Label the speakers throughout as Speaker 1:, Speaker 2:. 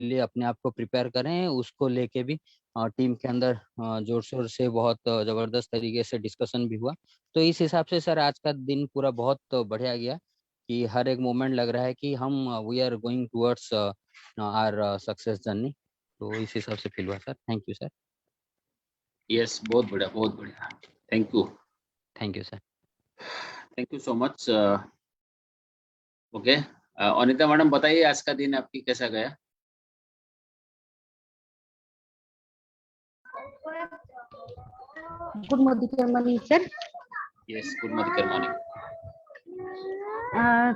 Speaker 1: लिए अपने आप को प्रिपेयर करें, उसको लेके भी टीम के अंदर जोर शोर से बहुत जबरदस्त तरीके से डिस्कशन भी हुआ। तो इस हिसाब से सर आज का दिन पूरा बहुत बढ़िया गया कि हर एक मोमेंट लग रहा है कि हम we are going towards our success journey. तो इस हिसाब से फील हुआ sir. Thank you sir.
Speaker 2: Yes, बहुत बढ़िया, बहुत बढ़िया। Thank you.
Speaker 1: Thank you sir.
Speaker 2: Thank you so much. Okay, Anita madam बताइए आज का दिन आपकी कैसा गया?
Speaker 3: Good morning sir.
Speaker 2: Yes, good morning.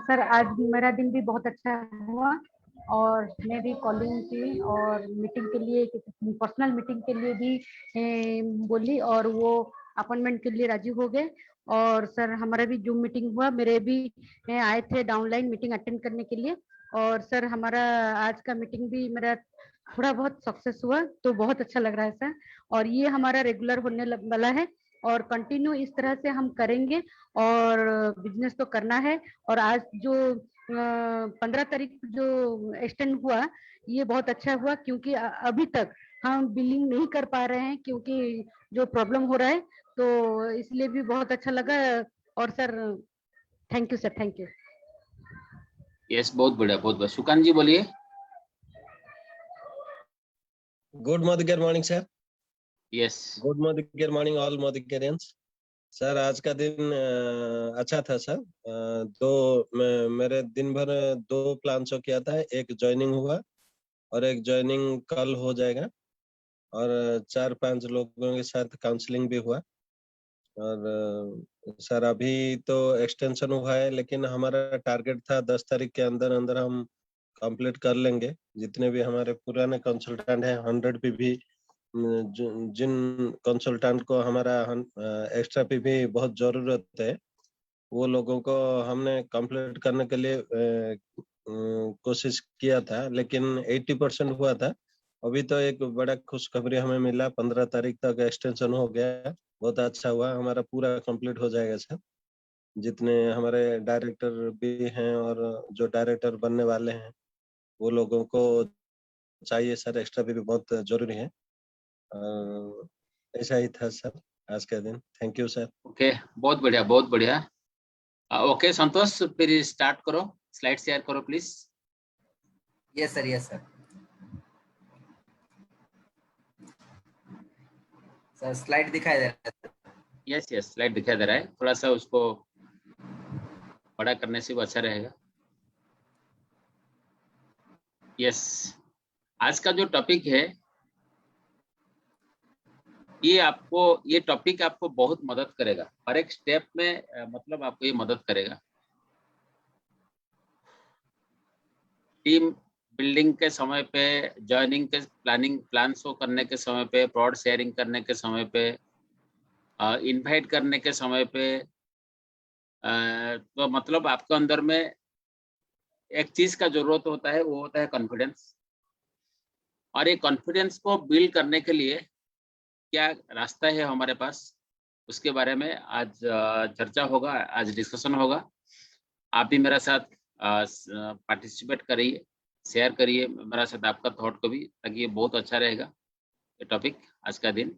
Speaker 3: Sir आज मेरा दिन भी बहुत अच्छा हुआ और मेरी कॉलिंग की और मीटिंग के लिए, पर्सनल मीटिंग के लिए भी बोली और वो अपॉइंटमेंट के लिए राजी हो गए। और सर हमारा भी जूम मीटिंग हुआ, मेरे भी आए थे डाउनलाइन मीटिंग अटेंड करने के लिए। और सर हमारा आज का मीटिंग भी मेरा थोड़ा बहुत सक्सेस हुआ, तो बहुत अच्छा लग रहा है सर। और ये हमारा रेगुलर होने वाला है और कंटिन्यू इस तरह से हम करेंगे और बिजनेस तो करना है। और आज जो 15 तारीख जो एक्सटेंड हुआ ये बहुत अच्छा हुआ, क्योंकि अभी तक हम बिलिंग नहीं कर पा रहे हैं क्योंकि जो प्रॉब्लम हो रहा है, तो इसलिए भी बहुत अच्छा लगा। और sir thank you sir, thank you.
Speaker 2: Yes, बहुत बढ़िया, बहुत बढ़िया। सुकांत जी बोलिए।
Speaker 4: Good morning sir.
Speaker 2: Yes,
Speaker 4: good morning all morning sir. आज का दिन अच्छा था सर। मेरे दिन भर 2 प्लान शो किया था, एक ज्वाइनिंग हुआ और एक ज्वाइनिंग कल हो जाएगा और 4-5 लोगों के साथ काउंसलिंग भी हुआ। और सर अभी तो एक्सटेंशन हुआ है, लेकिन हमारा टारगेट था 10 तारीख के अंदर अंदर हम कंप्लीट कर लेंगे। जितने भी हमारे पुराने कंसल्टेंट हैं 100 पे भी, जिन कंसल्टेंट को हमारा एक्स्ट्रा पे भी बहुत जरूरत है, वो लोगों को हमने कंप्लीट करने के लिए कोशिश किया था, लेकिन 80% हुआ था। अभी तो एक बड़ा खुशखबरी हमें मिला, 15 तारीख तक एक्सटेंशन हो गया। बहुत अच्छा हुआ, हमारा पूरा कंप्लीट हो जाएगा सर। जितने हमारे डायरेक्टर भी हैं और जो डायरेक्टर बनने वाले हैं वो लोगों को चाहिए सर, एक्स्ट्रा भी बहुत जरूरी है। ऐसा ही था सर आज का दिन। Thank you sir.
Speaker 2: ओके, बहुत बढ़िया, बहुत बढ़िया। ओके संतोष, फिर स्टार्ट करो, स्लाइड शेयर करो please.
Speaker 5: Yes sir, yes sir. Sir slide दिखाई दे रहा है?
Speaker 2: यस यस, स्लाइड दिखाई दे रहा है। थोड़ा सा उसको बड़ा करने से वो अच्छा रहेगा। यस, आज का जो टॉपिक है ये टॉपिक आपको बहुत मदद करेगा हर एक स्टेप में, मतलब आपको ये मदद करेगा टीम बिल्डिंग के समय पे, जॉइनिंग के प्लान शो करने के समय पे, प्रोड शेयरिंग करने के समय पे, इनवाइट करने के समय पे। तो मतलब आपके अंदर में एक चीज का जरूरत होता है, वो होता है कॉन्फिडेंस। और ये कॉन्फिडेंस को बिल्ड करने के लिए क्या रास्ता है हमारे पास, उसके बारे में आज चर्चा होगा, आज डिस्कशन होगा। आप भी मेरे साथ पार्टिसिपेट करिए, शेयर करिए मेरे साथ आपका थॉट को भी, ताकि ये बहुत अच्छा रहेगा ये टॉपिक। आज का दिन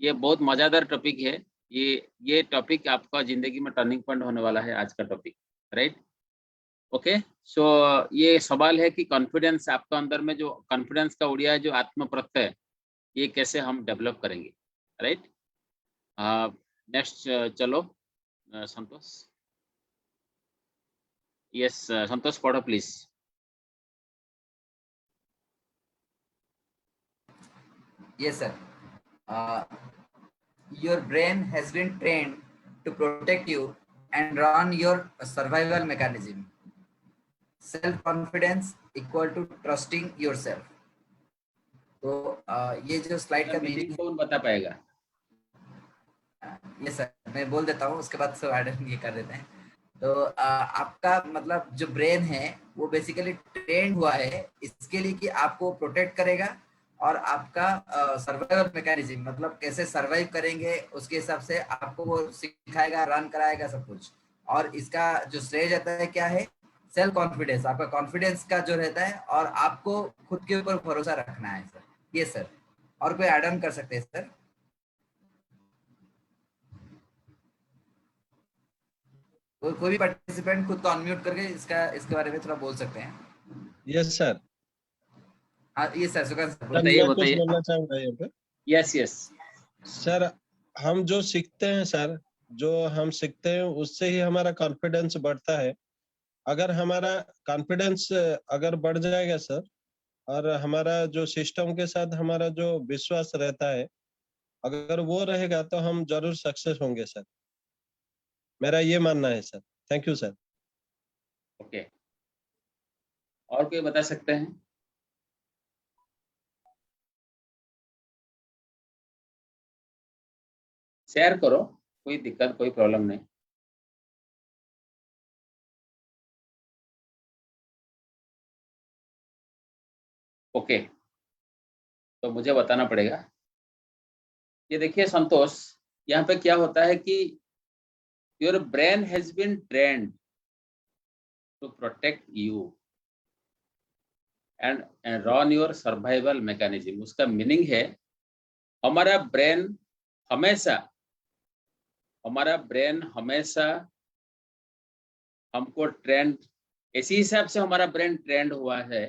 Speaker 2: ये बहुत मज़ेदार टॉपिक है। ये टॉपिक आपका जिंदगी में टर्निंग पॉइंट होने वाला है आज का टॉपिक, राइट? ओके, सो ये सवाल है कि कॉन्फिडेंस आपका अंदर में, जो कॉन्फिडेंस का उड़िया है, जो आत्म प्रत्यय, ये कैसे हम डेवलप करेंगे, राइट? नेक्स्ट चलो संतोष। यस संतोष, पढ़ो please.
Speaker 5: Yes sir. Your brain has been trained to protect you and run your survival mechanism. Self confidence equal to trusting yourself. तो ये जो स्लाइड का मीनिंग
Speaker 2: कौन बता पाएगा?
Speaker 5: ये सर मैं बोल देता हूँ, उसके बाद सब ऐड ये कर देते हैं। तो आपका मतलब जो ब्रेन है वो बेसिकली ट्रेन हुआ है इसके लिए कि आपको प्रोटेक्ट करेगा और आपका सर्वाइवल मैकेनिज्म, मतलब कैसे सर्वाइव करेंगे उसके हिसाब से आपको वो सिखाएगा, रन कराएगा सब कुछ। और इसका जो श्रेय जाता है क्या है सेल्फ कॉन्फिडेंस, आपका कॉन्फिडेंस का जो रहता है, और आपको खुद के ऊपर भरोसा रखना है सर। ये सर, और कोई ऐड ऑन कर सकते हैं सर? कोई भी पार्टिसिपेंट खुद को अनम्यूट करके इसके बारे में थोड़ा बोल सकते हैं।
Speaker 4: Yes sir.
Speaker 5: हाँ ये सर, सुकांत सर
Speaker 4: मैं
Speaker 2: बताइए
Speaker 4: कुछ
Speaker 2: बताइए।
Speaker 4: बोलना चाहूंगा यहाँ पे।
Speaker 2: यस यस
Speaker 4: सर, हम जो सीखते हैं सर, जो हम सीखते हैं उससे ही हमारा कॉन्फिडेंस बढ़ता है। अगर हमारा कॉन्फिडेंस अगर बढ़ जाएगा सर, और हमारा जो सिस्टम के साथ हमारा जो विश्वास रहता है, अगर वो रहेगा तो हम जरूर सक्सेस होंगे सर। मेरा ये मानना है sir. Thank you sir.
Speaker 2: Okay, और कोई बता सकते हैं? शेयर करो, कोई दिक्कत कोई प्रॉब्लम नहीं। ओके, तो मुझे बताना पड़ेगा। ये देखिए संतोष, यहाँ पे क्या होता है कि your brain has been trained to protect you and run your survival mechanism. उसका मीनिंग है हमारा ब्रेन हमेशा हमको ट्रेंड, इसी हिसाब से हमारा ब्रेन ट्रेंड हुआ है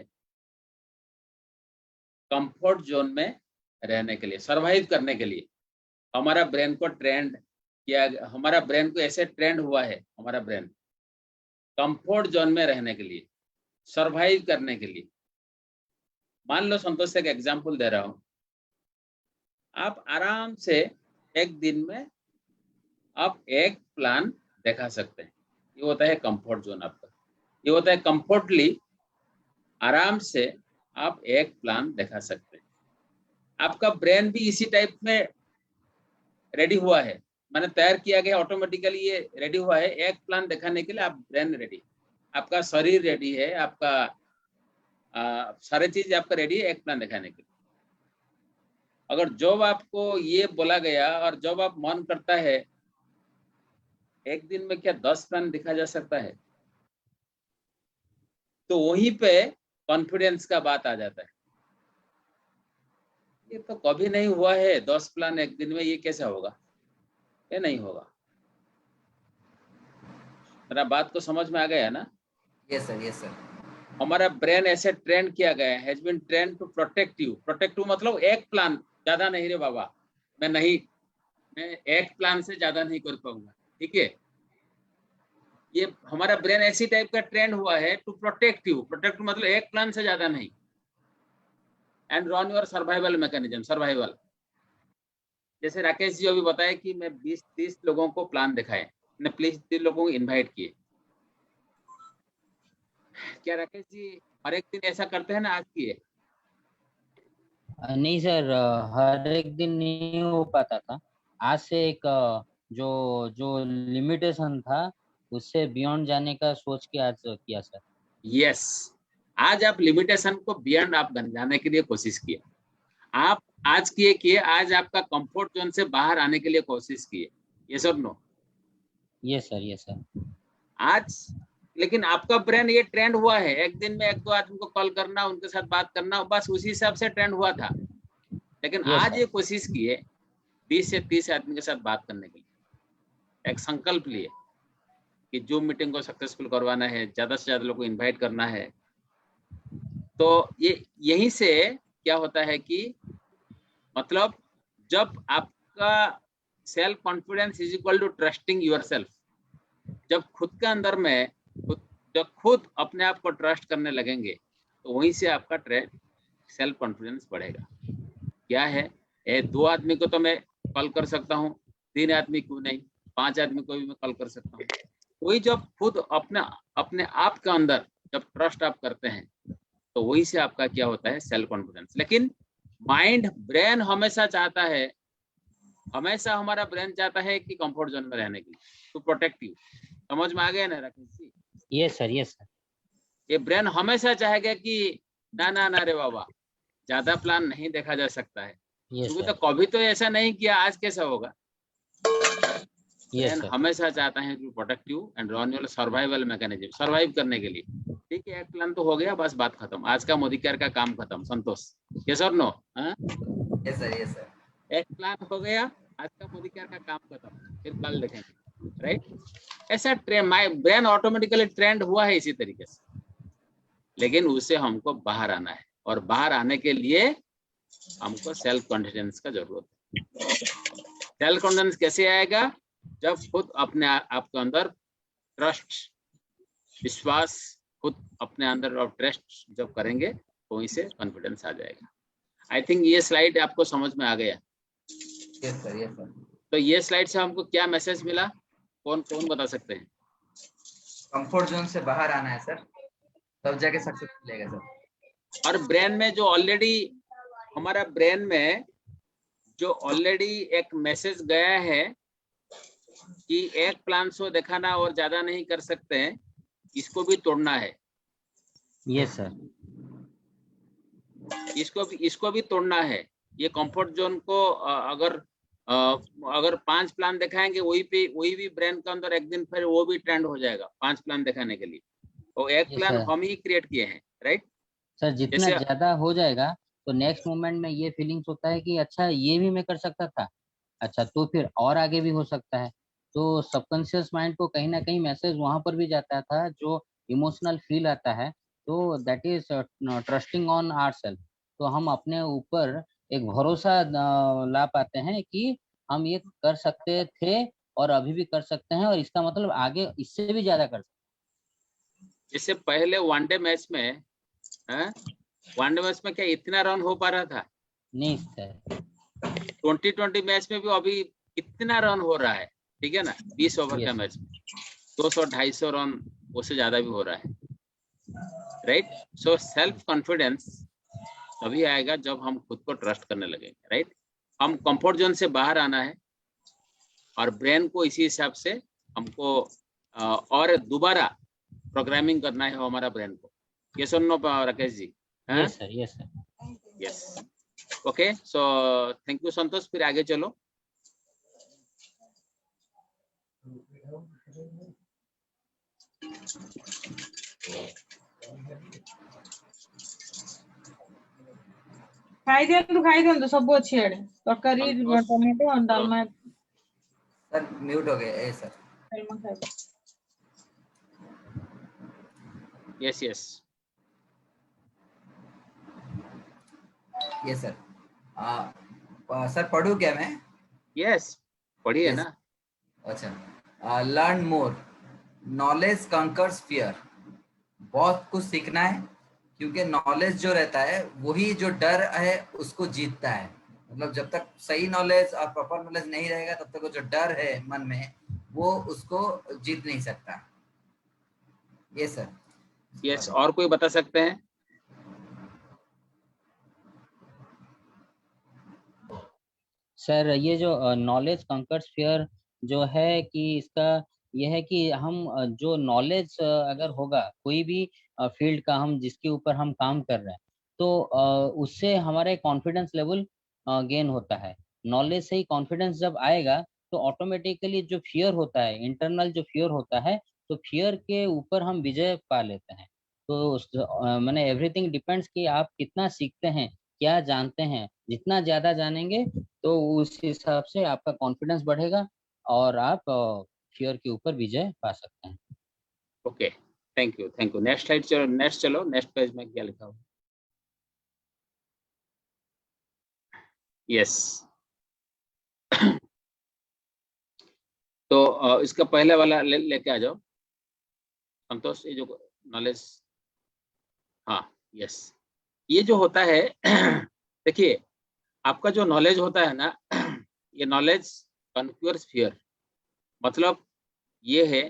Speaker 2: कंफर्ट जोन में रहने के लिए, सरवाइव करने के लिए। हमारा ब्रेन को ट्रेंड किया, हमारा ब्रेन को ऐसे ट्रेंड हुआ है, हमारा ब्रेन कंफर्ट जोन में रहने के लिए, सरवाइव करने के लिए। मान लो संतोष से एक एग्जांपल दे रहा हूं, आप आराम से एक दिन में आप एक प्लान दिखा सकते हैं। ये होता है कंफर्ट जोन आपका। ये होता है कंफर्टली, आराम से आप एक प्लान दिखा सकते हैं। आपका ब्रेन भी इसी टाइप में रेडी हुआ है, मैंने तैयार किया गया, ऑटोमेटिकली ये रेडी हुआ है एक प्लान दिखाने के लिए। आप ब्रेन रेडी, आपका शरीर रेडी है, आपका सारे चीज आपका रेडी है एक प्लान दिखाने के लिए। अगर जब आपको ये बोला गया और जब आप मन करता है, एक दिन में क्या 10 प्लान दिखा जा सकता है, तो वहीं पे कॉन्फिडेंस का बात आ जाता है। ये तो कभी नहीं हुआ है 10 प्लान एक दिन में, ये कैसे होगा? ये नहीं होगा। मेरा बात को समझ में आ गया ना?
Speaker 5: Yes sir, yes sir.
Speaker 2: हमारा ब्रेन ऐसे ट्रेन किया गया है, has been train to protect you. Protect you मतलब एक प्लान, ज्यादा नहीं रे बाबा, मैं एक प्लान से ज्यादा नहीं कर पाऊंगा, ठीक है? ये हमारा ब्रेन ऐसी टाइप का ट्रेंड हुआ है टू प्रोटेक्ट यू। प्रोटेक्ट मतलब एक प्लान से ज्यादा नहीं, and run your survival mechanism, survival. जैसे राकेश जी अभी बताया कि मैं 20-30 लोगों को प्लान दिखाए, मैंने 30 लोगों को इनवाइट किए। क्या राकेश जी हर एक दिन ऐसा करते हैं ना? आज किए?
Speaker 1: नहीं सर, हर एक दिन नहीं हो पाता था। आज से एक जो जो लिमिटेशन था उससे बियॉन्ड जाने का सोच के आज किया सर।
Speaker 2: यस, आज आप लिमिटेशन को बियॉन्ड आप जाने के लिए कोशिश किया। आप आज किए आज आपका कंफर्ट जोन से बाहर आने के लिए कोशिश किए। यस और no?
Speaker 1: Yes sir, yes sir.
Speaker 2: आज लेकिन आपका ब्रेन ये ट्रेंड हुआ है, एक दिन में 1-2 आदमी को कॉल करना, उनके साथ बात करना, बस उसी हिसाब से ट्रेंड हुआ था। लेकिन
Speaker 1: Yes,
Speaker 2: आज
Speaker 1: sir.
Speaker 2: ये कोशिश किए 20 से 30 आदमी के साथ बात करने के लिए, एक संकल्प लिए कि जूम मीटिंग को सक्सेसफुल करवाना है, ज्यादा से ज्यादा लोगों को इनवाइट करना है। तो ये यहीं से क्या होता है कि मतलब जब आपका self confidence is equal to trusting yourself, जब खुद के अंदर में जब खुद अपने आप को ट्रस्ट करने लगेंगे, तो वहीं से आपका सेल्फ कॉन्फिडेंस बढ़ेगा। क्या है, 2 आदमी को तो मैं कॉल कर सकता हूँ, 3 आदमी क्यों नहीं, 5 आदमी को भी मैं कॉल कर सकता हूँ। वही जब खुद अपने आप के अंदर जब ट्रस्ट आप करते हैं, तो वही से आपका क्या होता है, सेल्फ कॉन्फिडेंस। लेकिन माइंड, ब्रेन हमेशा चाहता है, हमेशा हमारा ब्रेन चाहता है कि कंफर्ट जोन में रहने के लिए, टू प्रोटेक्ट यू। समझ में आ गया ना Rakesh ji?
Speaker 1: Yes sir, yes sir.
Speaker 2: ये ब्रेन हमेशा चाहेगा कि ना रे बाबा, ज्यादा प्लान नहीं देखा जा सकता है,
Speaker 1: यस
Speaker 2: क्योंकि
Speaker 1: सर।
Speaker 2: तो कभी तो ऐसा नहीं किया, आज कैसा होगा?
Speaker 1: Yes
Speaker 2: brain
Speaker 1: sir.
Speaker 2: हमेशा चाहता है to protect you and run your survival mechanism, survive करने के लिए। ठीक है, एक प्लान तो हो गया, बस बात खत्म, आज का मोदी केयर का काम खत्म। संतोष, यस और no?
Speaker 5: Yes sir, yes sir.
Speaker 2: एक प्लान हो गया, आज का मोदी केयर का काम खत्म, फिर कल देखेंगे, राइट? ऐसा trend, my brain automatically trend हुआ है इसी तरीके से, लेकिन उससे हमको बाहर आना है, और बाहर आने के लिए हमको सेल्फ कॉन्फिडेंस का जरूरत है। सेल्फ कॉन्फिडेंस कैसे आएगा? जब खुद अपने आप के अंदर ट्रस्ट, विश्वास, खुद अपने अंदर और ट्रस्ट जब करेंगे तो वहीं से कॉन्फिडेंस आ जाएगा। आई थिंक ये स्लाइड आपको समझ में आ गया।
Speaker 5: Yes sir, yes sir.
Speaker 2: तो ये स्लाइड से हमको क्या मैसेज मिला, कौन कौन बता सकते हैं?
Speaker 5: कंफर्ट जोन से बाहर आना है सर, तब जाके सक्सेस मिलेगा सर।
Speaker 2: और ब्रेन में जो ऑलरेडी, हमारा ब्रेन में जो ऑलरेडी एक मैसेज गया है कि एक प्लान शो दिखाना और ज्यादा नहीं कर सकते हैं, इसको भी तोड़ना है।
Speaker 1: Yes sir.
Speaker 2: इसको भी तोड़ना है। ये कंफर्ट जोन को अगर 5 प्लान दिखाएंगे, वही भी ब्रेन के अंदर एक दिन फिर वो भी ट्रेंड हो जाएगा 5 प्लान दिखाने के लिए। तो एक
Speaker 1: यस
Speaker 2: प्लान
Speaker 1: सर।
Speaker 2: हम ही क्रिएट किए हैं, राइट?
Speaker 1: सर जितना
Speaker 2: जैसे
Speaker 1: ज्यादा हो जाएगा तो नेक्स्ट मोमेंट में ये फीलिंग्स होता है कि अच्छा ये भी मैं कर सकता था, अच्छा तो फिर और आगे भी हो सकता है। तो सबकॉन्शियस माइंड को कहीं ना कहीं मैसेज वहां पर भी जाता था, जो इमोशनल फील आता है, तो that is trusting on ourselves. तो हम अपने ऊपर एक भरोसा ला पाते हैं कि हम ये कर सकते थे और अभी भी कर सकते हैं, और इसका मतलब आगे इससे भी ज्यादा कर सकते
Speaker 2: इससे पहले वनडे मैच में, वनडे मैच में क्या इतना रन हो पा रहा था?
Speaker 1: हैं। नहीं सर।
Speaker 2: 2020 मैच में भी अभी कितना रन हो रहा है, ठीक है ना? 20 ओवर का
Speaker 1: Yes.
Speaker 2: मैच में 200-250 रन, उससे ज्यादा भी हो रहा है, राइट? सो सेल्फ कॉन्फिडेंस तभी आएगा जब हम खुद को ट्रस्ट करने लगेंगे, राइट? हम कंफर्ट जोन से बाहर आना है, और ब्रेन को इसी हिसाब से हमको और दोबारा प्रोग्रामिंग करना है हमारा ब्रेन को। यस और no Rakesh ji?
Speaker 1: Yes sir. Yes sir.
Speaker 2: Yes, okay. So thank you Santosh, फिर आगे चलो।
Speaker 6: ଖାଇ ଦିଅନ୍ତୁ ସବୁ ଅଛି ଏଡେ ତରକାରୀ ଟମାଟୋ ଡାଲମା
Speaker 5: सर म्यूट हो गए ए सर।
Speaker 6: ଡାଲମା ଖାଇବେ।
Speaker 2: यस यस
Speaker 5: ये सर सर पढ़ूं क्या मैं?
Speaker 2: यस, पढ़िए
Speaker 5: Yes.
Speaker 2: ना।
Speaker 5: अच्छा, learn more, knowledge conquers fear. बहुत कुछ सीखना है, क्योंकि नॉलेज जो रहता है वही जो डर है उसको जीतता है। मतलब जब तक सही नॉलेज और प्रॉपर नॉलेज नहीं रहेगा तब तक वो जो डर है मन में वो उसको जीत नहीं सकता। ये सर।
Speaker 2: यस, और कोई बता सकते हैं?
Speaker 1: सर ये जो नॉलेज कंकर्स फियर जो है कि इसका यह है कि हम जो नॉलेज अगर होगा कोई भी फील्ड का, हम जिसके ऊपर हम काम कर रहे हैं, तो उससे हमारे कॉन्फिडेंस लेवल गेन होता है। नॉलेज से ही कॉन्फिडेंस जब आएगा तो ऑटोमेटिकली जो फियर होता है, इंटरनल जो फियर होता है, तो फियर के ऊपर हम विजय पा लेते हैं। तो मैंने एवरीथिंग डिपेंड्स कि आप कितना सीखते हैं, क्या जानते हैं। जितना ज्यादा जानेंगे तो उस हिसाब से आपका कॉन्फिडेंस बढ़ेगा और आप फियर के ऊपर विजय पा सकते हैं।
Speaker 2: Okay, thank you thank you. Next slide चलो, नेक्स्ट पेज में क्या लिखा हुआ? यस तो इसका पहले वाला लेके आ जाओ संतोष, ये जो नॉलेज। हाँ यस, ये जो होता है देखिए, आपका जो नॉलेज होता है ना, ये नॉलेज कॉन्क्यूअर्स फियर। मतलब ये है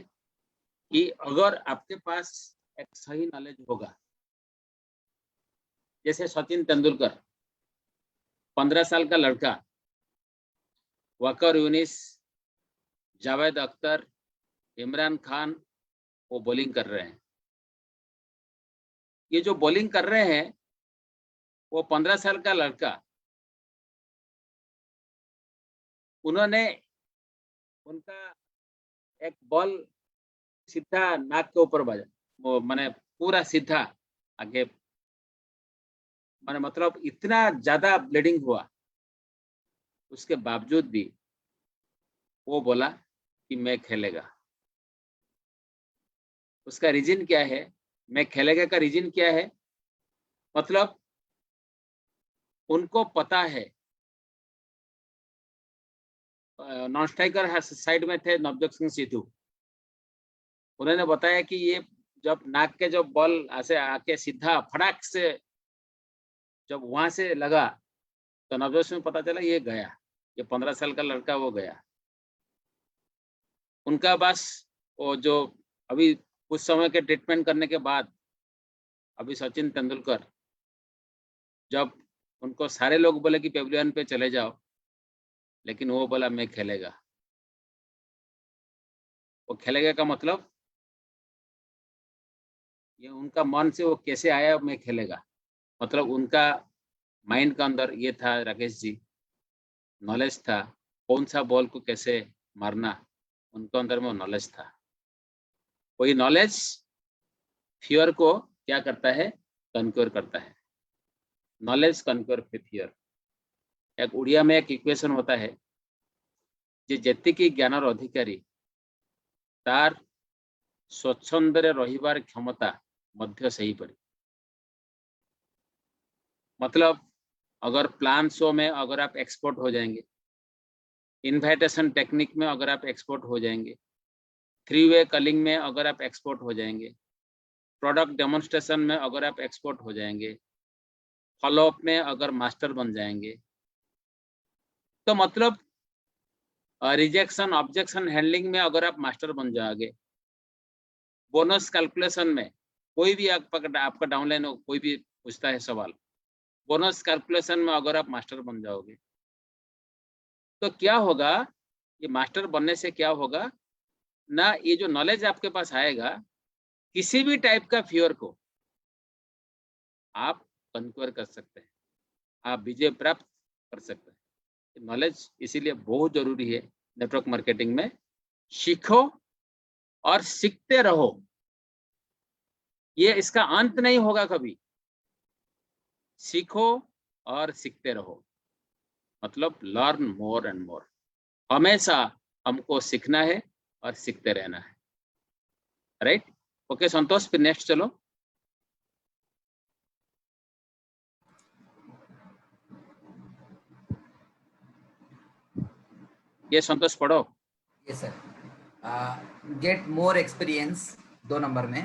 Speaker 2: कि अगर आपके पास एक सही नॉलेज होगा, जैसे सचिन तेंदुलकर 15 साल का लड़का, वकर यूनिस, जावेद अख्तर, इमरान खान, वो बॉलिंग कर रहे हैं। ये जो बॉलिंग कर रहे हैं वो 15 साल का लड़का, उन्होंने उनका एक बॉल सीधा नाक के ऊपर बजा, वो माने पूरा सीधा आगे, माने मतलब इतना ज्यादा ब्लीडिंग हुआ, उसके बावजूद भी वो बोला कि मैं खेलेगा। उसका रीजन क्या है? मैं खेलेगा का रीजन क्या है? मतलब उनको पता है, नॉन स्ट्राइकर साइड में थे नवजोत सिंह सिद्धू, उन्होंने बताया कि ये जब नाक के जब बॉल ऐसे आके सीधा फटाक से जब वहां से लगा तो नवजोत सिंह पता चला ये गया, ये 15 साल का लड़का वो गया। उनका बस वो जो अभी कुछ समय के ट्रीटमेंट करने के बाद अभी सचिन तेंदुलकर, जब उनको सारे लोग बोले कि पेविलियन पे चले जाओ, लेकिन वो बोला मैं खेलेगा। वो खेलेगा का मतलब ये उनका मन से वो कैसे आया, मैं खेलेगा, मतलब उनका माइंड का अंदर ये था, राकेश जी, नॉलेज था, कौन सा बॉल को कैसे मारना, उनके अंदर में नॉलेज था। वही नॉलेज फियर को क्या करता है? कन्क्योर करता है। Knowledge conquer fear. एक उड़िया में एक इक्वेशन होता है, जे जेतिकी ज्ञानर अधिकारी तार स्वच्छंदरे रहिबार क्षमता मध्य सही पड़ी। मतलब अगर प्लान शो में अगर आप एक्सपर्ट हो जाएंगे, इनविटेशन टेक्निक में अगर आप एक्सपर्ट हो जाएंगे, 3-वे कलिंग में अगर आप एक्सपर्ट हो जाएंगे, प्रोडक्ट डेमोन्स्ट्रेशन में अगर आप एक्सपर्ट हो जाएंगे, फॉलोअप में अगर मास्टर बन जाएंगे, तो मतलब रिजेक्शन ऑब्जेक्शन हैंडलिंग में अगर आप मास्टर बन जाओगे, बोनस कैलकुलेशन में कोई भी आपका डाउनलाइन हो, कोई भी पूछता है सवाल, बोनस कैलकुलेशन में अगर आप मास्टर बन जाओगे, तो क्या होगा? ये मास्टर बनने से क्या होगा ना, ये जो नॉलेज आपके पास आएगा, किसी भी टाइप का फियर को आप कन्क्योर कर सकते हैं, आप विजय प्राप्त कर सकते हैं। नॉलेज इसीलिए बहुत जरूरी है नेटवर्क मार्केटिंग में। सीखो और सीखते रहो, ये इसका अंत नहीं होगा कभी। सीखो और सीखते रहो, मतलब लर्न मोर एंड मोर। हमेशा हमको सीखना है और सीखते रहना है, राइट? ओके संतोष, फिर नेक्स्ट चलो। ये संतोष पढ़ो।
Speaker 5: Yes sir. Get more experience 2 number में।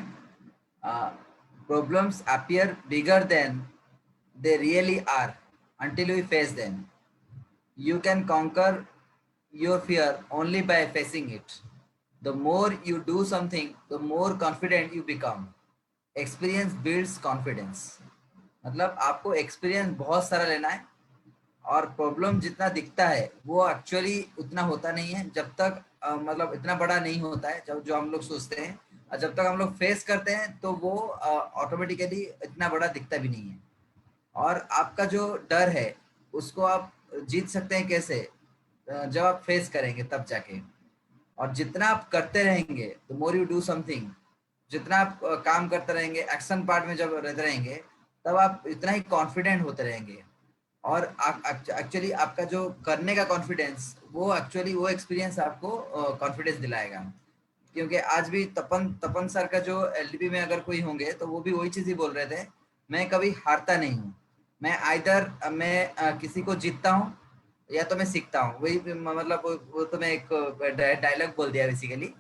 Speaker 5: Problems appear bigger than they really are until we face them. You can conquer your fear only by facing it. The more you do something, the more confident you become. Experience builds confidence. मतलब आपको experience बहुत सारा लेना है, और problem जितना दिखता है वो एक्चुअली उतना होता नहीं है, जब तक मतलब इतना बड़ा नहीं होता है जब जो हम लोग सोचते हैं, और जब तक हम लोग फेस करते हैं तो वो ऑटोमेटिकली इतना बड़ा दिखता भी नहीं है। और आपका जो डर है उसको आप जीत सकते हैं कैसे? जब आप फेस करेंगे तब जाके। और जितना आप करते रहेंगे, the more you do something, जितना आप काम करते रहेंगे, एक्शन पार्ट में जब रहते रहेंगे, तब आप इतना ही कॉन्फिडेंट होते रहेंगे। और एक्चुअली आपका जो करने का कॉन्फिडेंस, वो एक्चुअली वो एक्सपीरियंस आपको कॉन्फिडेंस दिलाएगा। क्योंकि आज भी तपन सर का जो एलडीपी में अगर कोई होंगे तो वो भी वही चीज ही बोल रहे थे, मैं कभी हारता नहीं हूँ, मैं आइदर मैं किसी को जीतता हूँ या तो मैं सीखता हूँ। वही मतलब वो तो मैं एक डायलॉग बोल दिया बेसिकली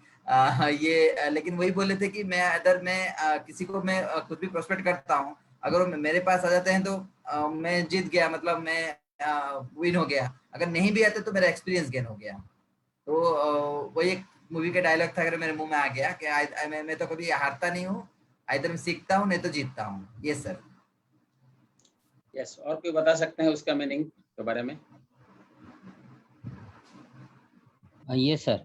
Speaker 5: ये लेकिन वही बोले थे कि मैं अगर मैं किसी को मैं खुद भी प्रोस्पेक्ट करता हूँ, अगर वो मेरे पास आ जाते हैं तो मैं जीत गया, मतलब मैं विन हो गया। अगर नहीं भी आते तो मेरा एक्सपीरियंस गेन हो गया। तो वही एक मूवी का डायलॉग था, अगर मेरे मुंह में आ गया कि मैं तो कभी हारता नहीं हूँ, इधर मैं सीखता हूँ नहीं तो जीतता हूँ। ये सर।
Speaker 2: यस, और कोई बता सकते हैं उसका मीनिंग के बारे में?
Speaker 1: ये सर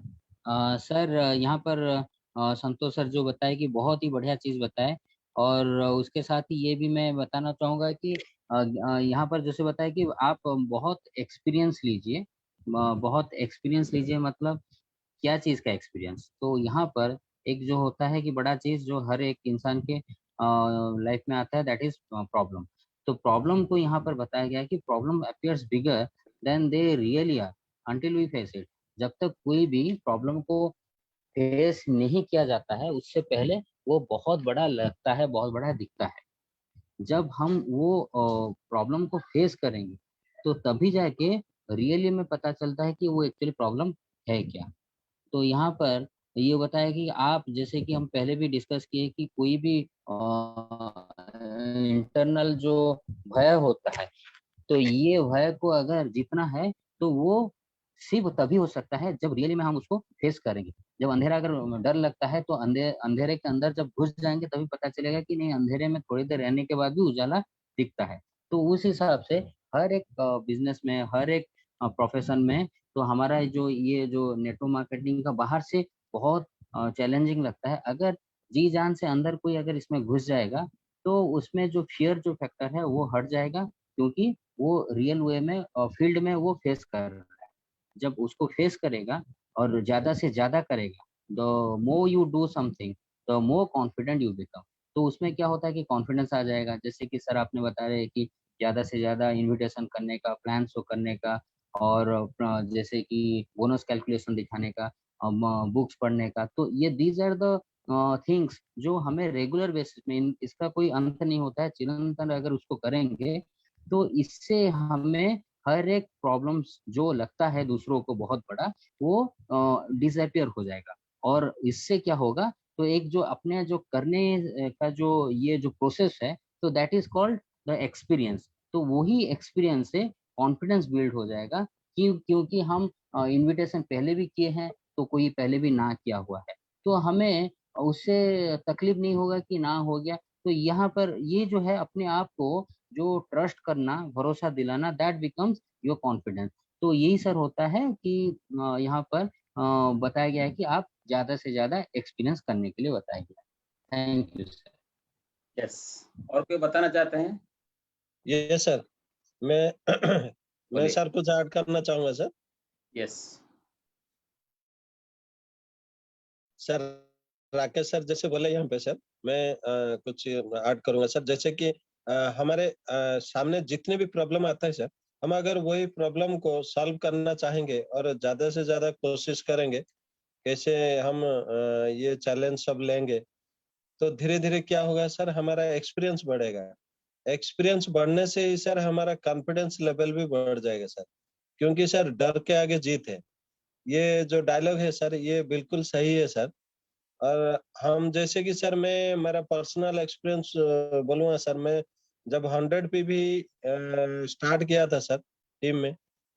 Speaker 1: सर यहाँ पर संतोष सर जो बताए कि बहुत ही बढ़िया चीज बताए, और उसके साथ ही ये भी मैं बताना चाहूंगा कि यहाँ पर जैसे बताया कि आप बहुत एक्सपीरियंस लीजिए, बहुत एक्सपीरियंस लीजिए, मतलब क्या चीज का एक्सपीरियंस। तो यहाँ पर एक जो होता है कि बड़ा चीज जो हर एक इंसान के लाइफ में आता है, दैट इज प्रॉब्लम। तो प्रॉब्लम को यहाँ पर बताया गया है कि problem appears bigger than they really are until we face it. जब तक कोई भी प्रॉब्लम को फेस नहीं किया जाता है उससे पहले वो बहुत बड़ा लगता है, बहुत बड़ा दिखता है। जब हम वो प्रॉब्लम को फेस करेंगे तो तभी जाके रियली में पता चलता है कि वो एक्चुअली प्रॉब्लम है क्या। तो यहाँ पर ये बताया कि आप, जैसे कि हम पहले भी डिस्कस किए कि कोई भी इंटरनल जो भय होता है, तो ये भय को अगर जीतना है तो वो सिर्फ तभी हो सकता है जब रियली में हम उसको फेस करेंगे। जब अंधेरा, अगर डर लगता है तो अंधेरे के अंदर जब घुस जाएंगे तभी पता चलेगा कि नहीं, अंधेरे में थोड़ी देर रहने के बाद भी उजाला दिखता है। तो उस हिसाब से हर एक बिजनेस में, हर एक प्रोफेशन में, तो हमारा जो ये जो नेटवर्क मार्केटिंग का बाहर से बहुत चैलेंजिंग लगता है। अगर जी जान से अंदर कोई अगर इसमें घुस जाएगा तो उसमें जो फियर जो फैक्टर है वो हट जाएगा, क्योंकि वो रियल वे में फील्ड में वो फेस कर रहा है। जब उसको फेस करेगा और ज्यादा से ज्यादा करेगा, the more you do something the more confident you become. तो उसमें क्या होता है कि कॉन्फिडेंस आ जाएगा। जैसे कि सर आपने बता रहे हैं कि ज्यादा से ज्यादा इन्विटेशन करने का, प्लान शो करने का, और जैसे कि बोनस कैलकुलेशन दिखाने का, बुक्स पढ़ने का। तो ये दीज आर द थिंग्स जो हमें रेगुलर बेसिस में, इसका कोई अंत नहीं होता है, चिरंतन अगर उसको करेंगे तो इससे हमें हर एक प्रॉब्लम्स जो लगता है दूसरों को बहुत बड़ा, वो डिसअपियर हो जाएगा। और इससे क्या होगा, तो एक जो अपने जो करने का जो ये जो प्रोसेस है, तो that is called the experience. तो वही एक्सपीरियंस से कॉन्फिडेंस बिल्ड हो जाएगा, क्योंकि हम इनविटेशन पहले भी किए हैं तो कोई पहले भी ना किया हुआ है, तो हमें उससे तकलीफ नहीं होगा कि ना हो गया। तो यहाँ पर ये जो है अपने आप को जो ट्रस्ट करना, भरोसा दिलाना, दैट बिकम्स योर कॉन्फिडेंस। तो यही सर होता है कि यहाँ पर बताया गया है कि आप ज्यादा से ज्यादा एक्सपीरियंस करने के लिए बताया गया। Thank you sir.
Speaker 2: यस, और कोई बताना चाहते हैं?
Speaker 4: ये सर मैं मैं
Speaker 2: बोलिए।
Speaker 4: सर कुछ ऐड करना चाहूंगा sir.
Speaker 2: Yes.
Speaker 4: Sir Rakesh sir जैसे बोले यहाँ पे सर, मैं कुछ ऐड करूंगा सर। जैसे कि हमारे सामने जितने भी प्रॉब्लम आता है सर, हम अगर वही प्रॉब्लम को सॉल्व करना चाहेंगे और ज्यादा से ज्यादा कोशिश करेंगे कैसे हम ये चैलेंज सब लेंगे, तो धीरे धीरे क्या होगा सर, हमारा एक्सपीरियंस बढ़ेगा। एक्सपीरियंस बढ़ने से ही सर हमारा कॉन्फिडेंस लेवल भी बढ़ जाएगा सर। क्योंकि सर डर के आगे जीत है, ये जो डायलॉग है सर ये बिल्कुल सही है सर। और हम जैसे कि सर मैं मेरा पर्सनल एक्सपीरियंस बोलूंगा सर, मैं जब 100 पे भी स्टार्ट किया था सर टीम में,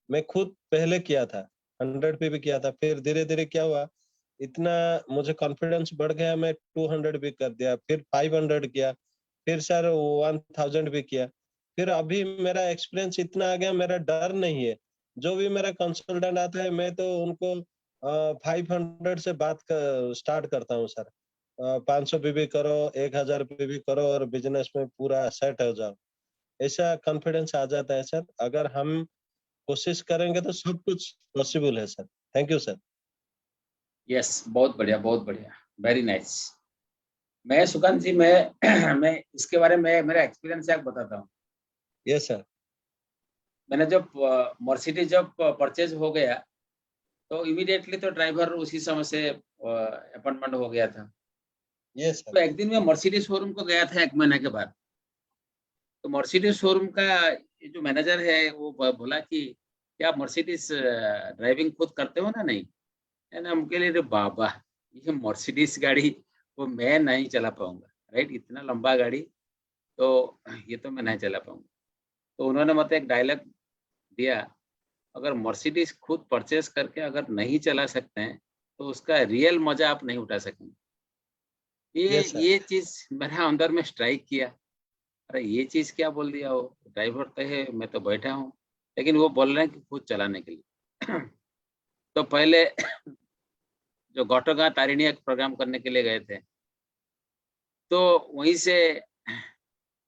Speaker 4: मैं खुद पहले किया था, 100 पे भी किया था। फिर धीरे धीरे क्या हुआ, इतना मुझे कॉन्फिडेंस बढ़ गया, मैं 200 भी कर दिया, फिर 500 किया, फिर सर 1000 भी किया। फिर अभी मेरा एक्सपीरियंस इतना आ गया, मेरा डर नहीं है। जो भी मेरा कंसल्टेंट आता है मैं तो उनको 500 से बात कर स्टार्ट करता हूँ सर। 500 पे भी करो, 1000 पे भी करो, और बिजनेस में पूरा सेट हो जाओ। ऐसा कॉन्फिडेंस आ जाता है सर। अगर हम कोशिश करेंगे तो सब कुछ पॉसिबल है sir. Thank you sir.
Speaker 2: Yes, बहुत बढ़िया, बहुत बढ़िया, वेरी नाइस। मैं सुकांत जी, मैं मैं इसके बारे में मेरा एक्सपीरियंस एक बताता हूँ।
Speaker 4: Yes sir.
Speaker 2: मैंने जब मर्सिडीज जब परचेज हो गया तो इमीडिएटली तो ड्राइवर उसी समय से अपॉइंटमेंट हो गया था।
Speaker 4: यस
Speaker 2: तो
Speaker 4: सर।
Speaker 2: एक दिन मैं मर्सिडीज शोरूम को गया था 1 महीने के बाद। तो मर्सिडीज शोरूम का ये जो मैनेजर है वो बोला कि क्या आप मर्सिडीज ड्राइविंग खुद करते हो ना? नहीं है ना? हम कह लिए, बाबा ये मर्सिडीज गाड़ी वो मैं नहीं चला पाऊंगा, राइट? इतना लंबा गाड़ी तो ये तो मैं नहीं चला पाऊंगा। तो उन्होंने मतलब एक डायलॉग दिया, अगर मर्सिडीज खुद परचेस करके अगर नहीं चला सकते हैं तो उसका रियल मजा आप नहीं उठा सकेंगे।
Speaker 4: Yes sir.
Speaker 2: ये चीज मेरे अंदर में स्ट्राइक किया। अरे ये चीज क्या बोल दिया, वो ड्राइवर तो है, मैं तो बैठा हूँ, लेकिन वो बोल रहे हैं कि खुद चलाने के लिए। तो पहले जो घोटागांव तारिणी एक प्रोग्राम करने के लिए गए थे, तो वहीं से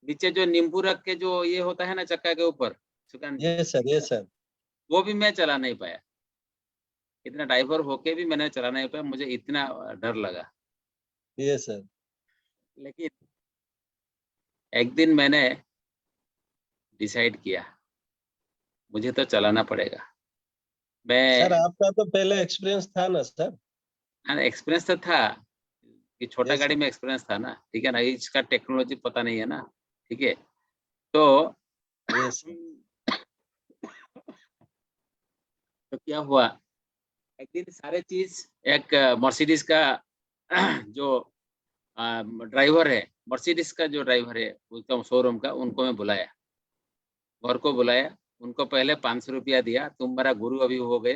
Speaker 2: नीचे जो नींबू रख के जो ये होता है ना चक्का के ऊपर, सुकांत जी,
Speaker 4: यस सर। Yes sir.
Speaker 2: वो भी मैं चला नहीं पाया। इतना ड्राइवर होके भी मैंने चला नहीं पाया, मुझे इतना डर लगा।
Speaker 4: Yes sir.
Speaker 2: लेकिन एक दिन मैंने डिसाइड किया मुझे तो चलाना पड़ेगा।
Speaker 4: सर
Speaker 2: मैं
Speaker 4: आपका तो पहले एक्सपीरियंस था ना सर?
Speaker 2: एक्सपीरियंस तो था कि छोटा
Speaker 4: यस
Speaker 2: गाड़ी
Speaker 4: सर।
Speaker 2: में एक्सपीरियंस था ना, ठीक है ना, इसका टेक्नोलॉजी पता नहीं है ना, ठीक है। तो
Speaker 4: यस सर।
Speaker 2: तो क्या हुआ, एक दिन सारे चीज, एक मर्सिडीज का जो ड्राइवर है, मर्सिडीज का जो ड्राइवर है उसका शोरूम का, उनको मैं बुलाया, घर को बुलाया, उनको पहले 500 रुपया दिया, तुम मेरा गुरु अभी हो गए,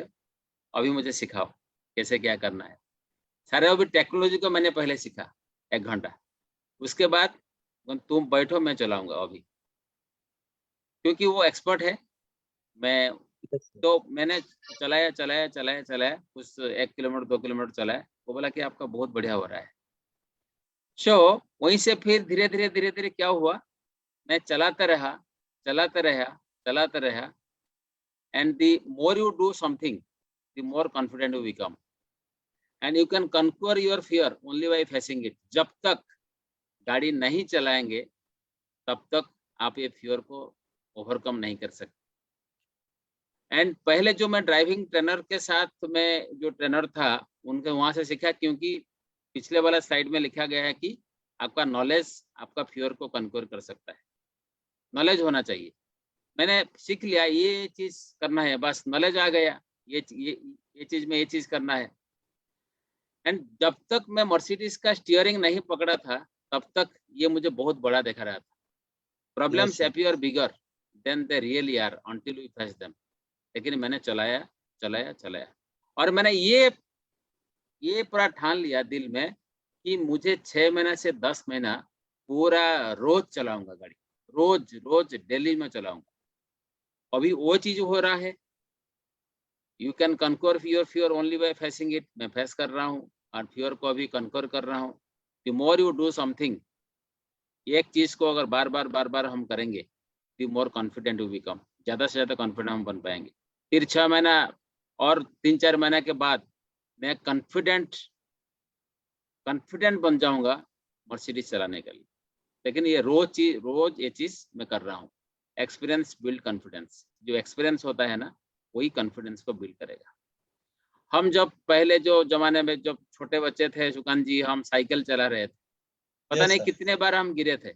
Speaker 2: अभी मुझे सिखाओ कैसे क्या करना है। सारे अभी टेक्नोलॉजी को मैंने पहले सीखा 1 घंटा, उसके बाद तुम बैठो मैं चलाऊंगा अभी, क्योंकि वो एक्सपर्ट है। मैं तो मैंने चलाया चलाया चलाया चलाया कुछ 1 किलोमीटर 2 किलोमीटर चलाया, वो बोला कि आपका बहुत बढ़िया हो रहा है। सो वहीं से फिर धीरे धीरे धीरे धीरे क्या हुआ, मैं चलाता रहा चलाता रहा चलाता रहा, and the more you do something the more confident you become, and you can conquer your fear only by facing it. जब तक गाड़ी नहीं चलाएंगे तब तक आप ये फियर को ओवरकम नहीं कर सकते। एंड पहले जो मैं ड्राइविंग ट्रेनर के साथ में जो ट्रेनर था उनके वहां से सीखा, क्योंकि पिछले वाला स्लाइड में लिखा गया है कि आपका नॉलेज आपका फियर को कंक्योर कर सकता है, नॉलेज होना चाहिए। मैंने सीख लिया ये चीज करना है, बस नॉलेज आ गया, ये चीज में ये चीज करना है। एंड जब तक मैं मर्सिडीज का स्टीयरिंग नहीं पकड़ा था तब तक ये मुझे बहुत बड़ा देखा रहा था। Problems appear bigger than they really are until we face them. लेकिन मैंने चलाया चलाया चलाया, और मैंने ये पूरा ठान लिया दिल में कि मुझे 6 महीना से 10 महीना पूरा रोज चलाऊंगा गाड़ी, रोज रोज डेली में चलाऊंगा। अभी वो चीज हो रहा है। You can conquer your fear only by facing it. मैं फेस कर रहा हूँ और फियर को अभी कंक्योर कर रहा हूँ। The more you do something, एक चीज को अगर बार बार हम करेंगे, the more confident you become, ज्यादा से ज्यादा कॉन्फिडेंट हम बन पाएंगे। फिर 6 महीना और 3-4 महीने के बाद मैं कॉन्फिडेंट बन जाऊंगा मर्सिडीज चलाने के लिए। लेकिन ये रोज ये चीज मैं कर रहा हूँ। एक्सपीरियंस बिल्ड कॉन्फिडेंस, जो एक्सपीरियंस होता है ना वही कॉन्फिडेंस को बिल्ड करेगा। हम जब पहले जो जमाने में जब छोटे बच्चे थे सुकांत जी, हम साइकिल चला रहे थे, पता नहीं कितने बार हम गिरे थे,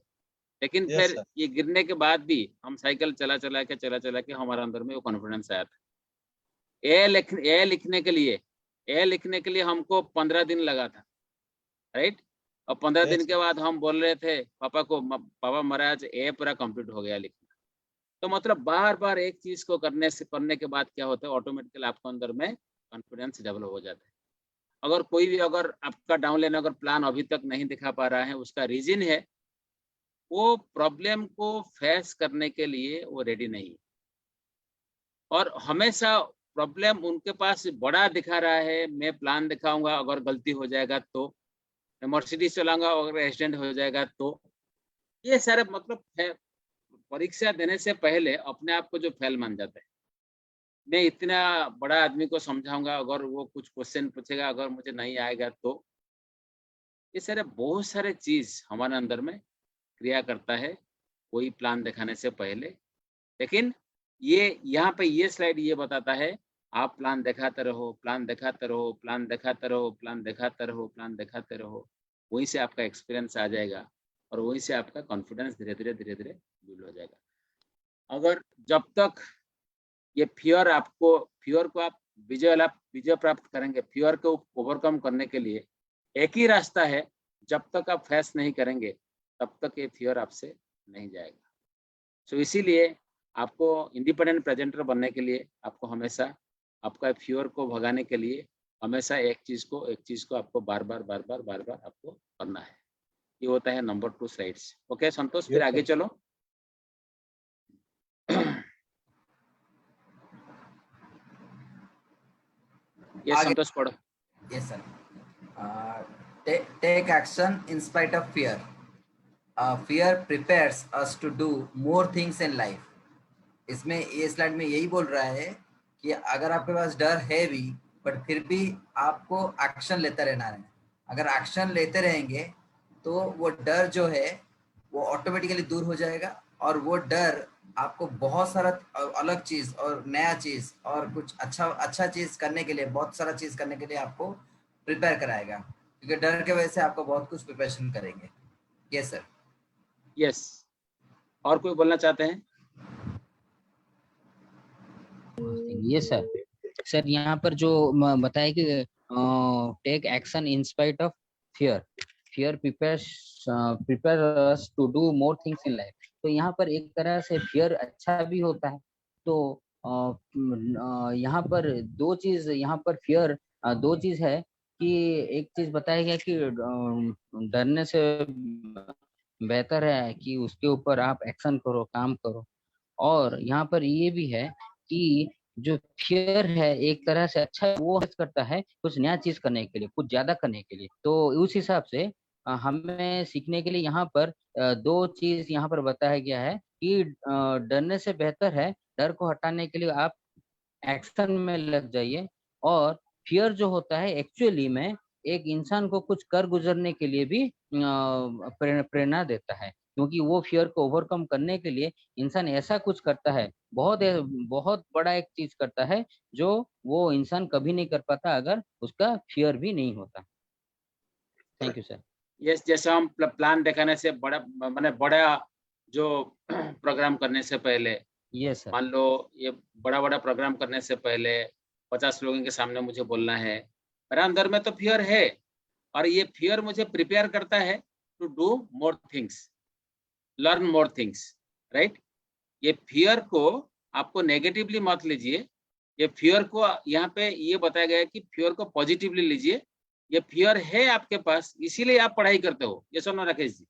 Speaker 2: लेकिन फिर ये गिरने के बाद भी हम साइकिल चला चला के हमारे अंदर में वो कॉन्फिडेंस आया था। ए लिखने के लिए हमको 15 दिन लगा था, राइट। और 15 दिन के बाद हम बोल रहे थे पापा को, पापा महाराज ए पूरा कंप्लीट हो गया लिखना। तो मतलब बार बार एक चीज को करने के बाद क्या होता है, ऑटोमेटिकली आपको अंदर में कॉन्फिडेंस डेवलप हो जाता है। अगर कोई भी अगर आपका डाउन लेने अगर प्लान अभी तक नहीं दिखा पा रहा है, उसका रीजन है वो प्रॉब्लम को फेस करने के लिए वो रेडी नहीं है, और हमेशा प्रॉब्लम उनके पास बड़ा दिखा रहा है। मैं प्लान दिखाऊंगा, अगर गलती हो जाएगा तो मैं मर्सिडीज चलाऊंगा, अगर एक्सीडेंट हो जाएगा तो। ये सारे मतलब परीक्षा देने से पहले अपने आप को जो फेल मान जाता है, मैं इतना बड़ा आदमी को समझाऊंगा, अगर वो कुछ क्वेश्चन पूछेगा अगर मुझे नहीं आएगा तो। ये सारे बहुत सारे चीज हमारे अंदर में क्रिया करता है कोई प्लान दिखाने से पहले। लेकिन ये यहाँ पे ये स्लाइड ये बताता है, आप प्लान दिखाते रहो, प्लान दिखाते रहो, प्लान दिखाते रहो, प्लान दिखाते रहो, प्लान दिखाते रहो, वहीं से आपका एक्सपीरियंस आ जाएगा और वहीं से आपका कॉन्फिडेंस धीरे धीरे बिल्ड हो जाएगा। अगर जब तक ये फियर को आप विजय प्राप्त करेंगे, फियर को ओवरकम करने के लिए एक ही रास्ता है, जब तक आप फेस नहीं करेंगे तब तक ये फियर आपसे नहीं जाएगा। सो इसीलिए आपको इंडिपेंडेंट प्रेजेंटर बनने के लिए आपको हमेशा आपका फियर को भगाने के लिए हमेशा एक चीज को आपको बार बार आपको करना है। ये होता है नंबर 2 स्लाइड्स। ओके संतोष, फिर आगे चलो। ये संतोष पढ़ो।
Speaker 5: Yes sir. Take action in spite of fear. Fear prepares us to do more things in life. इसमें ये स्लाइड में यही बोल रहा है कि अगर आपके पास डर है भी बट फिर भी आपको एक्शन लेते रहना है। अगर एक्शन लेते रहेंगे तो वो डर जो है वो ऑटोमेटिकली दूर हो जाएगा, और वो डर आपको बहुत सारा अलग चीज और नया चीज और कुछ अच्छा चीज करने के लिए, बहुत सारा चीज करने के लिए आपको प्रिपेयर कराएगा, क्योंकि डर के वजह से आपको बहुत कुछ प्रिपरेशन करेंगे। Yes sir.
Speaker 2: यस, और कोई बोलना चाहते हैं?
Speaker 1: ये सर यहाँ पर जो बताया कि take action in spite of fear, fear prepare us to do more things in life. तो यहाँ पर एक तरह से फियर अच्छा भी होता है। तो यहाँ पर दो चीज, यहाँ पर फियर दो चीज है कि एक चीज बताया गया कि डरने से बेहतर है कि उसके ऊपर आप एक्शन करो, काम करो। और यहाँ पर ये भी है कि जो फियर है एक तरह से अच्छा है, वो मदद करता है कुछ नया चीज करने के लिए, कुछ ज्यादा करने के लिए। तो उस हिसाब से हमें सीखने के लिए यहाँ पर दो चीज यहाँ पर बताया गया है कि डरने से बेहतर है, डर को हटाने के लिए आप एक्शन में लग जाइए। और फियर जो होता है एक्चुअली में एक इंसान को कुछ कर गुजरने के लिए भी प्रेरणा देता है, क्योंकि वो फियर को ओवरकम करने के लिए इंसान ऐसा कुछ करता है, बहुत बहुत बड़ा एक चीज करता है जो वो इंसान कभी नहीं कर पाता अगर उसका फियर भी नहीं होता। Thank you sir.
Speaker 2: यस, जैसे हम प्लान दिखाने से बड़ा, माने बड़ा जो प्रोग्राम करने से पहले,
Speaker 1: यस सर।
Speaker 2: मान लो ये बड़ा प्रोग्राम करने से पहले 50 लोगों के सामने मुझे बोलना है, मेरे अंदर में तो फियर है, और ये फियर मुझे प्रिपेयर करता है to do more things, learn more things, right. ये फियर को आपको नेगेटिवली मत लीजिए, ये फियर को यहाँ पे ये बताया गया है कि फियर को पॉजिटिवली लीजिए। ये फियर है आपके पास, इसीलिए आप पढ़ाई करते हो। ये सुनो राकेश जी,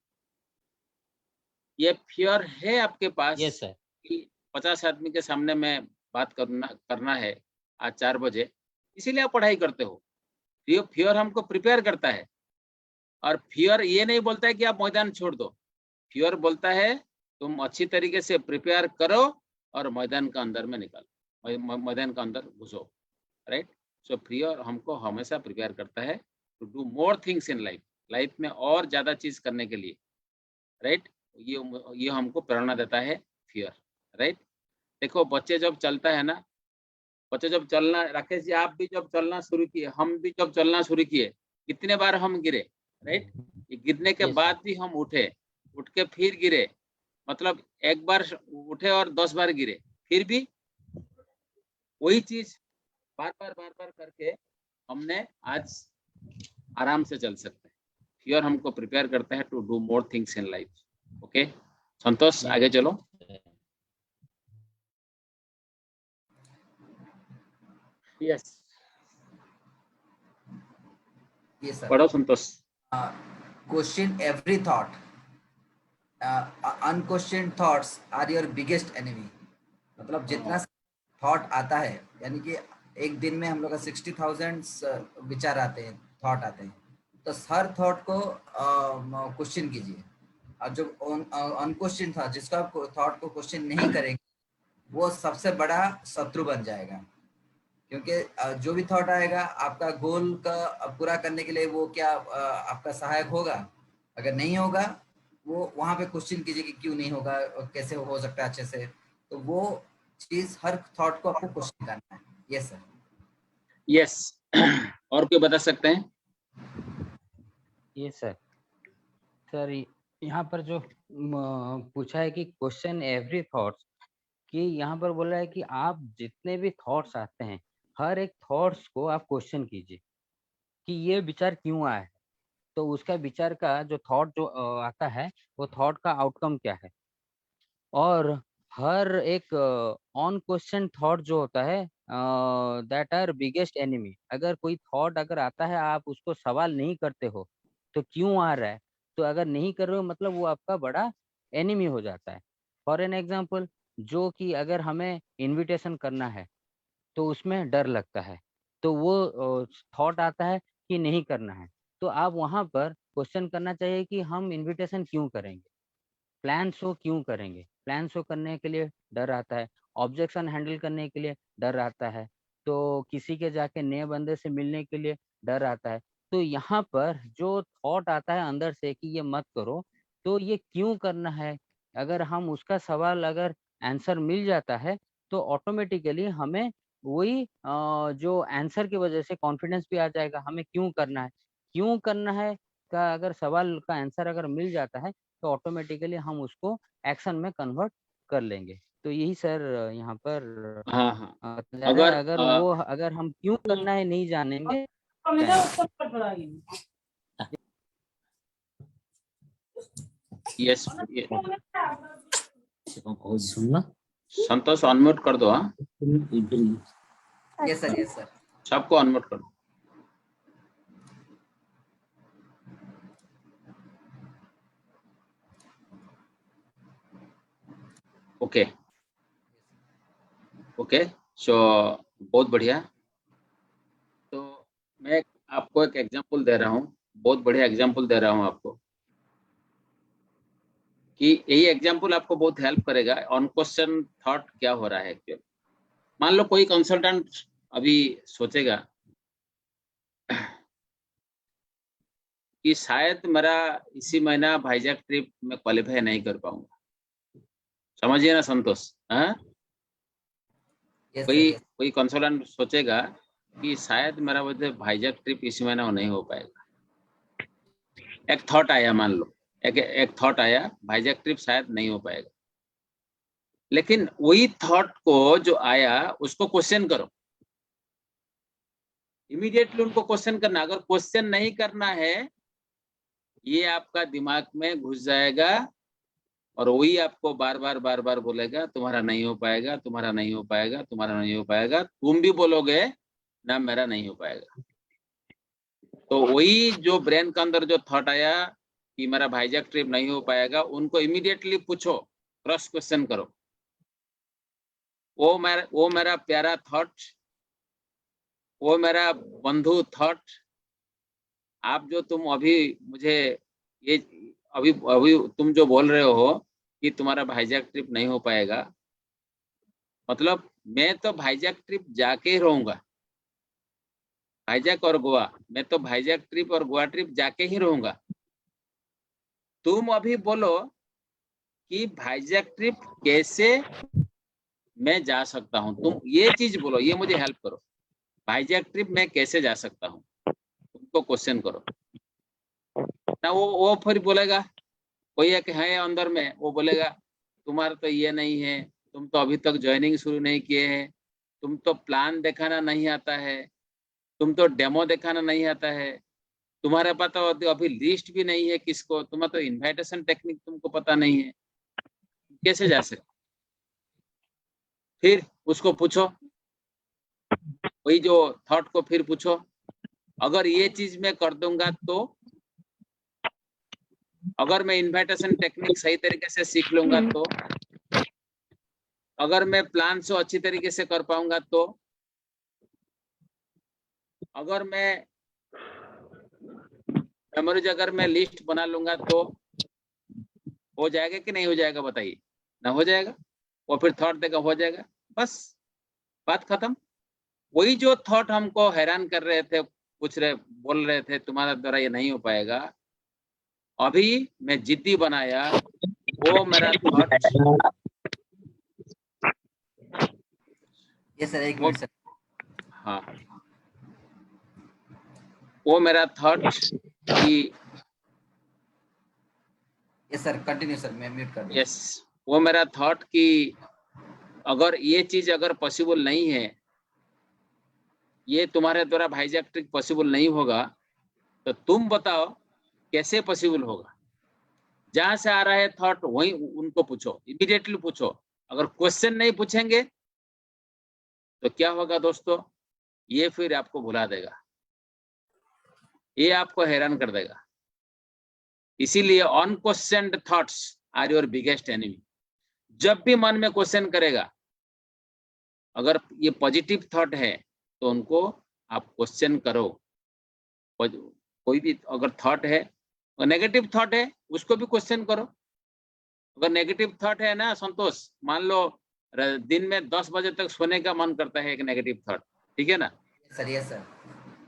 Speaker 2: ये फियर है आपके पास
Speaker 1: यस सर।
Speaker 2: कि 50 आदमी के सामने में बात करना है आज 4 बजे, इसीलिए आप पढ़ाई करते हो। ये फियर हमको प्रिपेयर करता है, और फियर ये नहीं बोलता है कि आप मैदान छोड़ दो। फियर बोलता है तुम अच्छी तरीके से प्रिपेयर करो और मैदान का अंदर में निकालो, मैदान का अंदर घुसो, राइट। सो फियर हमको हमेशा प्रिपेयर करता है to do more things in life, life में और ज्यादा चीज करने के लिए, राइट। ये हमको प्रेरणा देता है फियर, राइट। देखो बच्चे जब चलता है ना, बच्चे जब चलना, राकेश जी आप भी जब चलना शुरू किए, हम भी जब चलना शुरू किए, कितने बार हम गिरे, राइट। ये गिरने के
Speaker 1: Yes,
Speaker 2: बाद भी हम उठे, उठ के फिर गिरे, मतलब एक बार उठे और 10 बार गिरे, फिर भी वही चीज बार बार करके हमने आज आराम से चल सकते हैं। फियर हमको प्रिपेयर करते हैं to do more things in life. Okay Santosh, आगे चलो। Yes,
Speaker 5: yes sir.
Speaker 2: पढ़ो Santosh.
Speaker 5: Question every thought, unquestion thoughts are your biggest enemy. मतलब जितना थॉट आता है, यानी कि एक दिन में हम लोग का 60,000 विचार आते हैं, थॉट आते हैं, तो हर थॉट को क्वेश्चन कीजिए। और जो अनक्वेश्चन था, जिसका आप थॉट को क्वेश्चन नहीं करेंगे, वो सबसे बड़ा शत्रु बन जाएगा। क्योंकि जो भी थॉट आएगा आपका गोल का पूरा करने के लिए, वो क्या आपका सहायक होगा? अगर नहीं होगा, वो वहां पे क्वेश्चन कीजिए कि क्यों नहीं होगा, कैसे हो सकता है अच्छे से। तो वो चीज, हर थॉट को आपको क्वेश्चन करना है। Yes sir.
Speaker 2: यस, और कोई बता सकते हैं?
Speaker 1: ये सर यहाँ पर जो पूछा है कि क्वेश्चन एवरी थॉट्स, कि यहाँ पर बोला है कि आप जितने भी थॉट्स आते हैं, हर एक थॉट्स को आप क्वेश्चन कीजिए कि ये विचार क्यों आया है। तो उसका विचार का जो थॉट जो आता है, वो थॉट का आउटकम क्या है। और हर एक ऑन क्वेश्चन थॉट जो होता है, दैट आर बिगेस्ट एनिमी। अगर कोई थॉट अगर आता है, आप उसको सवाल नहीं करते हो तो क्यों आ रहा है, तो अगर नहीं कर रहे हो मतलब वो आपका बड़ा एनिमी हो जाता है। फॉर एन एग्जाम्पल, जो कि अगर हमें इनविटेशन करना है तो उसमें डर लगता है, तो वो थॉट आता है कि नहीं करना है, तो आप वहां पर क्वेश्चन करना चाहिए कि हम इनविटेशन क्यों करेंगे, प्लान शो क्यों करेंगे। प्लान शो करने के लिए डर आता है, ऑब्जेक्शन हैंडल करने के लिए डर आता है, तो किसी के जाके नए बंदे से मिलने के लिए डर आता है। तो यहाँ पर जो थॉट आता है अंदर से कि ये मत करो, तो ये क्यों करना है? अगर हम उसका सवाल अगर आंसर मिल जाता है, तो ऑटोमेटिकली हमें वही जो आंसर की वजह से कॉन्फिडेंस भी आ जाएगा, हमें क्यों करना है? क्यों करना है का अगर सवाल का आंसर अगर मिल जाता है, तो ऑटोमेटिकली हम उसको एक्शन में कन्वर्ट कर लेंगे। तो यही सर यहाँ पर
Speaker 2: हाँ हाँ,
Speaker 1: जा रहा है।
Speaker 2: अगर
Speaker 1: अगर हम क्यों करना है नहीं जानेंगे,
Speaker 2: यस,
Speaker 1: सुनना
Speaker 2: संतोष अनम्यूट कर दो। हाँ,
Speaker 5: यस सर, यस सर।
Speaker 2: सबको अनम्यूट कर दो। ओके ओके, सो बहुत बढ़िया। तो मैं आपको एक एग्जांपल दे रहा हूँ, बहुत बढ़िया एग्जांपल दे रहा हूँ आपको, कि यही एग्जांपल आपको बहुत हेल्प करेगा ऑन क्वेश्चन थॉट क्या हो रहा है एक्चुअली। मान लो कोई कंसल्टेंट अभी सोचेगा कि शायद मेरा इसी महीना भाईजैक ट्रिप में क्वालिफाई नहीं कर पाऊंगा। समझिए ना संतोष? हाँ,
Speaker 5: यस सर, यस।
Speaker 2: कोई कंसल्टेंट सोचेगा कि शायद मेरा वजह भाईजैक ट्रिप इसी महीना नहीं हो पाएगा। एक थॉट आया, मान लो एक थॉट आया, भाईजैक ट्रिप शायद नहीं हो पाएगा। लेकिन वही थॉट को जो आया उसको क्वेश्चन करो, इमीडिएटली उनको क्वेश्चन करना। अगर क्वेश्चन नहीं करना है, ये आपका दिमाग में घुस जाएगा और वही आपको बार बार बोलेगा तुम्हारा नहीं हो पाएगा, तुम्हारा नहीं हो पाएगा, तुम्हारा नहीं हो पाएगा। तुम भी बोलोगे ना मेरा नहीं हो पाएगा। तो वही जो ब्रेन के अंदर जो थॉट आया कि मेरा भाईजैक ट्रिप नहीं हो पाएगा, उनको इमीडिएटली पूछो, क्रॉस क्वेश्चन करो। वो मेरा प्यारा थॉट, वो मेरा बंधु थॉट, आप जो तुम अभी मुझे ये अभी अभी तुम जो बोल रहे हो कि तुम्हारा भाईजैक ट्रिप नहीं हो पाएगा, मतलब मैं तो भाईजैक ट्रिप जाके ही रहूंगा। भाईजैक और गोवा, मैं तो भाईजैक ट्रिप और गोवा ट्रिप जाके ही रहूंगा। तुम अभी बोलो कि भाईजैक ट्रिप कैसे मैं जा सकता हूं। तुम ये चीज बोलो, ये मुझे हेल्प करो, भाईजैक ट्रिप मैं कैसे जा सकता हूं, तुमको क्वेश्चन करो ना। वो फिर बोलेगा, कोई एक है अंदर में, वो बोलेगा तुम्हारा तो ये नहीं है, तुम तो अभी तक ज्वाइनिंग शुरू नहीं किए हैं, तुम तो प्लान दिखाना नहीं आता है, तुम तो डेमो दिखाना नहीं आता है, तुम्हारे पास तो अभी लिस्ट भी नहीं है किसको, तुम्हारा तो इनविटेशन टेक्निक तुमको पता नहीं है, कैसे जा सकते। फिर उसको पूछो, वही जो थॉट को फिर पूछो, अगर ये चीज मैं कर दूंगा तो, अगर मैं इनविटेशन टेक्निक सही तरीके से सीख लूंगा तो, अगर मैं प्लान से अच्छी तरीके से कर पाऊंगा तो, अगर मैं मेमोरीज अगर मैं लिस्ट बना लूंगा तो हो जाएगा कि नहीं हो जाएगा? बताइए ना, हो जाएगा। वो फिर थॉट देगा, हो जाएगा, बस बात खत्म। वही जो थॉट हमको हैरान कर रहे थे, पूछ रहे, बोल रहे थे तुम्हारा द्वारा ये नहीं हो पाएगा, अभी मैं जिद्दी बनाया, वो मेरा थॉट,
Speaker 5: यस सर, एक मिनट सर।
Speaker 2: हाँ, वो मेरा थॉट कि,
Speaker 5: यस सर, कंटिन्यू सर, मैं म्यूट कर दूं।
Speaker 2: यस, वो मेरा थॉट कि अगर ये चीज अगर पॉसिबल नहीं है, ये तुम्हारे द्वारा भाईजैक ट्रिक पॉसिबल नहीं होगा, तो तुम बताओ कैसे पॉसिबल होगा। जहां से आ रहा है थॉट वही उनको पूछो, इमीडिएटली पूछो। अगर क्वेश्चन नहीं पूछेंगे तो क्या होगा दोस्तों, ये फिर आपको भुला देगा, ये आपको हैरान कर देगा। इसीलिए unquestioned thoughts are your biggest enemy. जब भी मन में क्वेश्चन करेगा, अगर ये पॉजिटिव थॉट है तो उनको आप क्वेश्चन करो। कोई भी अगर थॉट है और नेगेटिव थॉट है, उसको भी क्वेश्चन करो। अगर नेगेटिव थॉट है ना संतोष, मान लो दिन में 10 बजे तक सोने का मन करता है, एक नेगेटिव थॉट, ठीक है ना।
Speaker 5: Sir yes sir.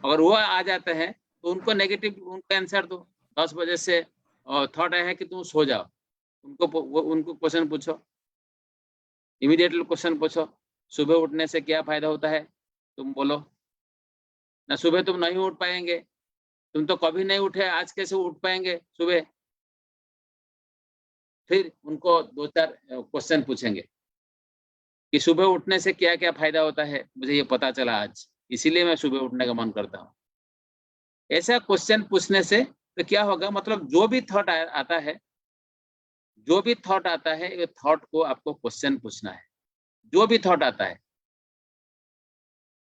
Speaker 2: अगर वो आ जाते हैं तो उनको नेगेटिव उनका आंसर दो। 10 बजे से थॉट आया है कि तुम सो जाओ, उनको क्वेश्चन पूछो, इमीडिएटली क्वेश्चन पूछो, सुबह उठने से क्या फायदा होता है, तुम बोलो ना। सुबह तुम नहीं उठ पाएंगे, तुम तो कभी नहीं उठे, आज कैसे उठ पाएंगे सुबह। फिर उनको 2-4 क्वेश्चन पूछेंगे कि सुबह उठने से क्या क्या फायदा होता है, मुझे ये पता चला आज, इसीलिए मैं सुबह उठने का मन करता हूँ। ऐसा क्वेश्चन पूछने से तो क्या होगा, मतलब जो भी थॉट आता है, जो भी थॉट आता है, ये थॉट को आपको क्वेश्चन पूछना है, जो भी थॉट आता है।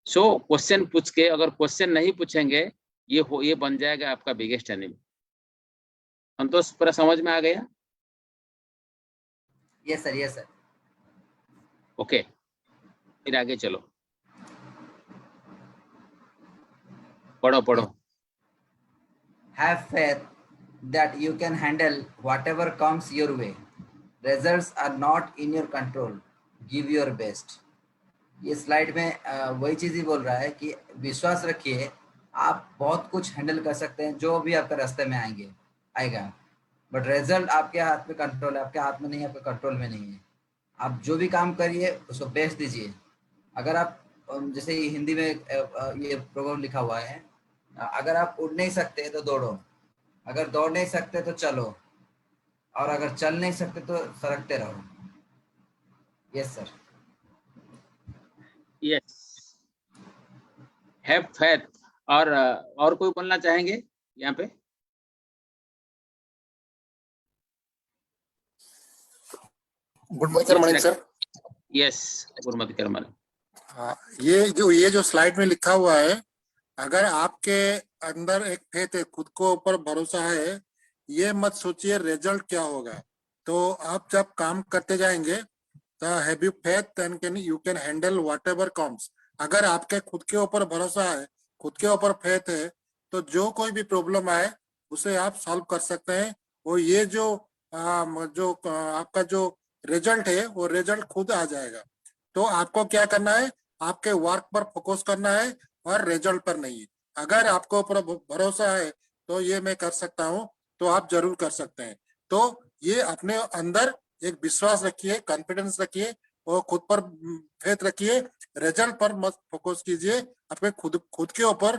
Speaker 2: सो क्वेश्चन पूछ के, अगर क्वेश्चन नहीं पूछेंगे, ये बन जाएगा आपका बिगेस्ट एनिमी। संतोष, पूरा समझ में आ गया?
Speaker 5: Yes sir yes sir.
Speaker 2: Okay, फिर आगे चलो, पढ़ो पढ़ो।
Speaker 5: Have faith that you can handle whatever comes your way. Results are not in your control. Give your best. ये स्लाइड में वही चीज ही बोल रहा है कि विश्वास रखिए, आप बहुत कुछ हैंडल कर सकते हैं जो भी आपके रास्ते में आएगा, बट रिजल्ट आपके हाथ में कंट्रोल है, आपके हाथ में नहीं है, आपके कंट्रोल में नहीं है। आप जो भी काम करिए उसको बेस्ट दीजिए। अगर आप जैसे हिंदी में ये प्रोग्राम लिखा हुआ है, अगर आप उड़ नहीं सकते तो दौड़ो, अगर दौड़ नहीं सकते तो चलो, और अगर चल नहीं सकते तो सरकते रहो। Yes sir.
Speaker 2: Yes, have faith. और कोई बोलना चाहेंगे यहाँ पे?
Speaker 7: Good morning sir.
Speaker 2: Yes, Gurumati Karman.
Speaker 7: हाँ, ये जो स्लाइड में लिखा हुआ है, अगर आपके अंदर एक फेथ है, खुद को ऊपर भरोसा है, ये मत सोचिए रिजल्ट क्या होगा। तो आप जब काम करते जाएंगे, तो have you faith and you can handle whatever comes. अगर आपके खुद के ऊपर भरोसा है, खुद के ऊपर फेथ है, तो जो कोई भी प्रॉब्लम आए उसे आप सॉल्व कर सकते हैं। और ये जो आपका जो रिजल्ट है, वो रिजल्ट खुद आ जाएगा। तो आपको क्या करना है, आपके वर्क पर फोकस करना है और रिजल्ट पर नहीं। अगर आपको ऊपर भरोसा है तो ये मैं कर सकता हूँ, तो आप जरूर कर सकते हैं। तो ये अपने अंदर एक विश्वास रखिए, कॉन्फिडेंस रखिए और खुद पर फेथ रखिए। रिजल्ट पर मत फोकस कीजिए, अपने खुद के ऊपर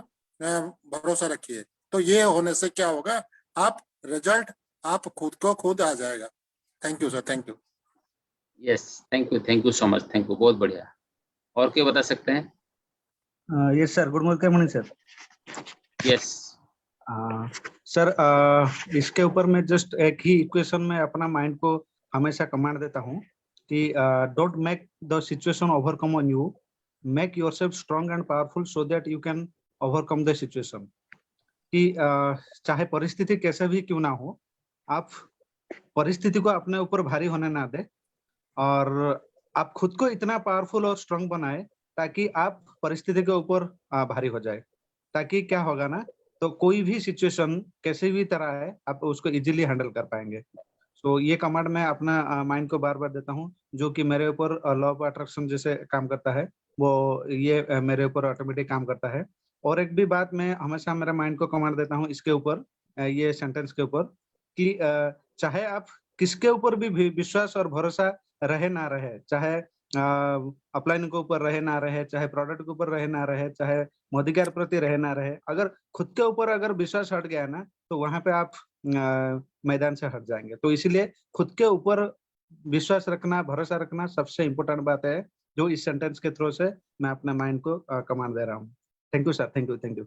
Speaker 7: भरोसा रखिए। तो ये होने से क्या होगा, आप रिजल्ट आप खुद को खुद आ जाएगा। Thank you sir, thank you.
Speaker 2: Yes, thank you so much, thank you, बहुत बढ़िया। और क्या बता सकते हैं?
Speaker 8: Yes sir, good morning sir.
Speaker 2: Yes
Speaker 8: sir, इसके ऊपर मैं जस्ट एक ही इक्वेशन में अपना माइंड को हमेशा कमांड देता हूँ कि don't make the situation overcome on you, make yourself strong and powerful so that you can overcome the situation. कि चाहे परिस्थिति कैसे भी क्यों ना हो, आप परिस्थिति को अपने ऊपर भारी होने ना दे, और आप खुद को इतना पावरफुल और स्ट्रांग बनाए ताकि आप परिस्थिति के ऊपर भारी हो जाए। ताकि क्या होगा ना, तो कोई भी सिचुएशन कैसे भी तरह है, आप उसको इजीली हैंडल कर पाएंगे। तो ये कमांड मैं अपना माइंड को बार बार देता हूँ, जो कि मेरे ऊपर लॉ ऑफ अट्रैक्शन जैसे काम करता है, वो ये मेरे ऊपर ऑटोमेटिक काम करता है। और एक भी बात मैं हमेशा मेरे माइंड को कमांड देता हूँ इसके ऊपर, ये सेंटेंस के ऊपर, कि चाहे आप किसके ऊपर भी विश्वास और भरोसा रहे ना रहे, चाहे अपलाइन के ऊपर रहे ना रहे, चाहे प्रोडक्ट के ऊपर रहे ना रहे, चाहे मोदी के प्रति रहे ना रहे, अगर खुद के ऊपर अगर विश्वास हट गया ना, तो वहां पे आप मैदान से हट जाएंगे। तो इसीलिए खुद के ऊपर विश्वास रखना, भरोसा रखना सबसे इम्पोर्टेंट बात है, जो इस सेंटेंस के थ्रू से मैं अपने माइंड को कमांड दे रहा हूँ। Thank you sir, thank you, thank you.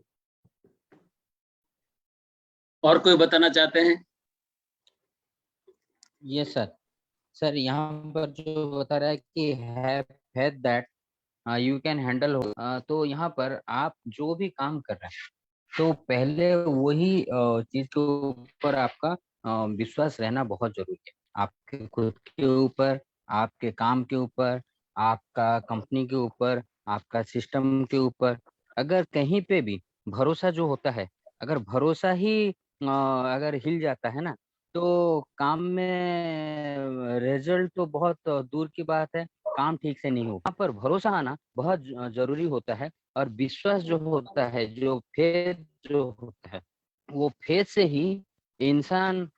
Speaker 2: और कोई बताना चाहते हैं?
Speaker 1: Yes sir. सर यहाँ पर जो बता रहा है कि have faith that you can handle, तो यहाँ पर आप जो भी काम कर रहे हैं, तो पहले वही चीज के ऊपर आपका विश्वास रहना बहुत जरूरी है। आपके खुद के ऊपर, आपके काम के ऊपर, आपका कंपनी के ऊपर, आपका सिस्टम के ऊपर। अगर कहीं पे भी भरोसा जो होता है, अगर भरोसा ही अगर हिल जाता है ना, तो काम में रिजल्ट तो बहुत दूर की बात है, काम ठीक से नहीं हो, वहाँ पर भरोसा आना बहुत जरूरी होता है। और विश्वास जो होता है, जो फेथ जो होता है, वो फेथ से ही इंसान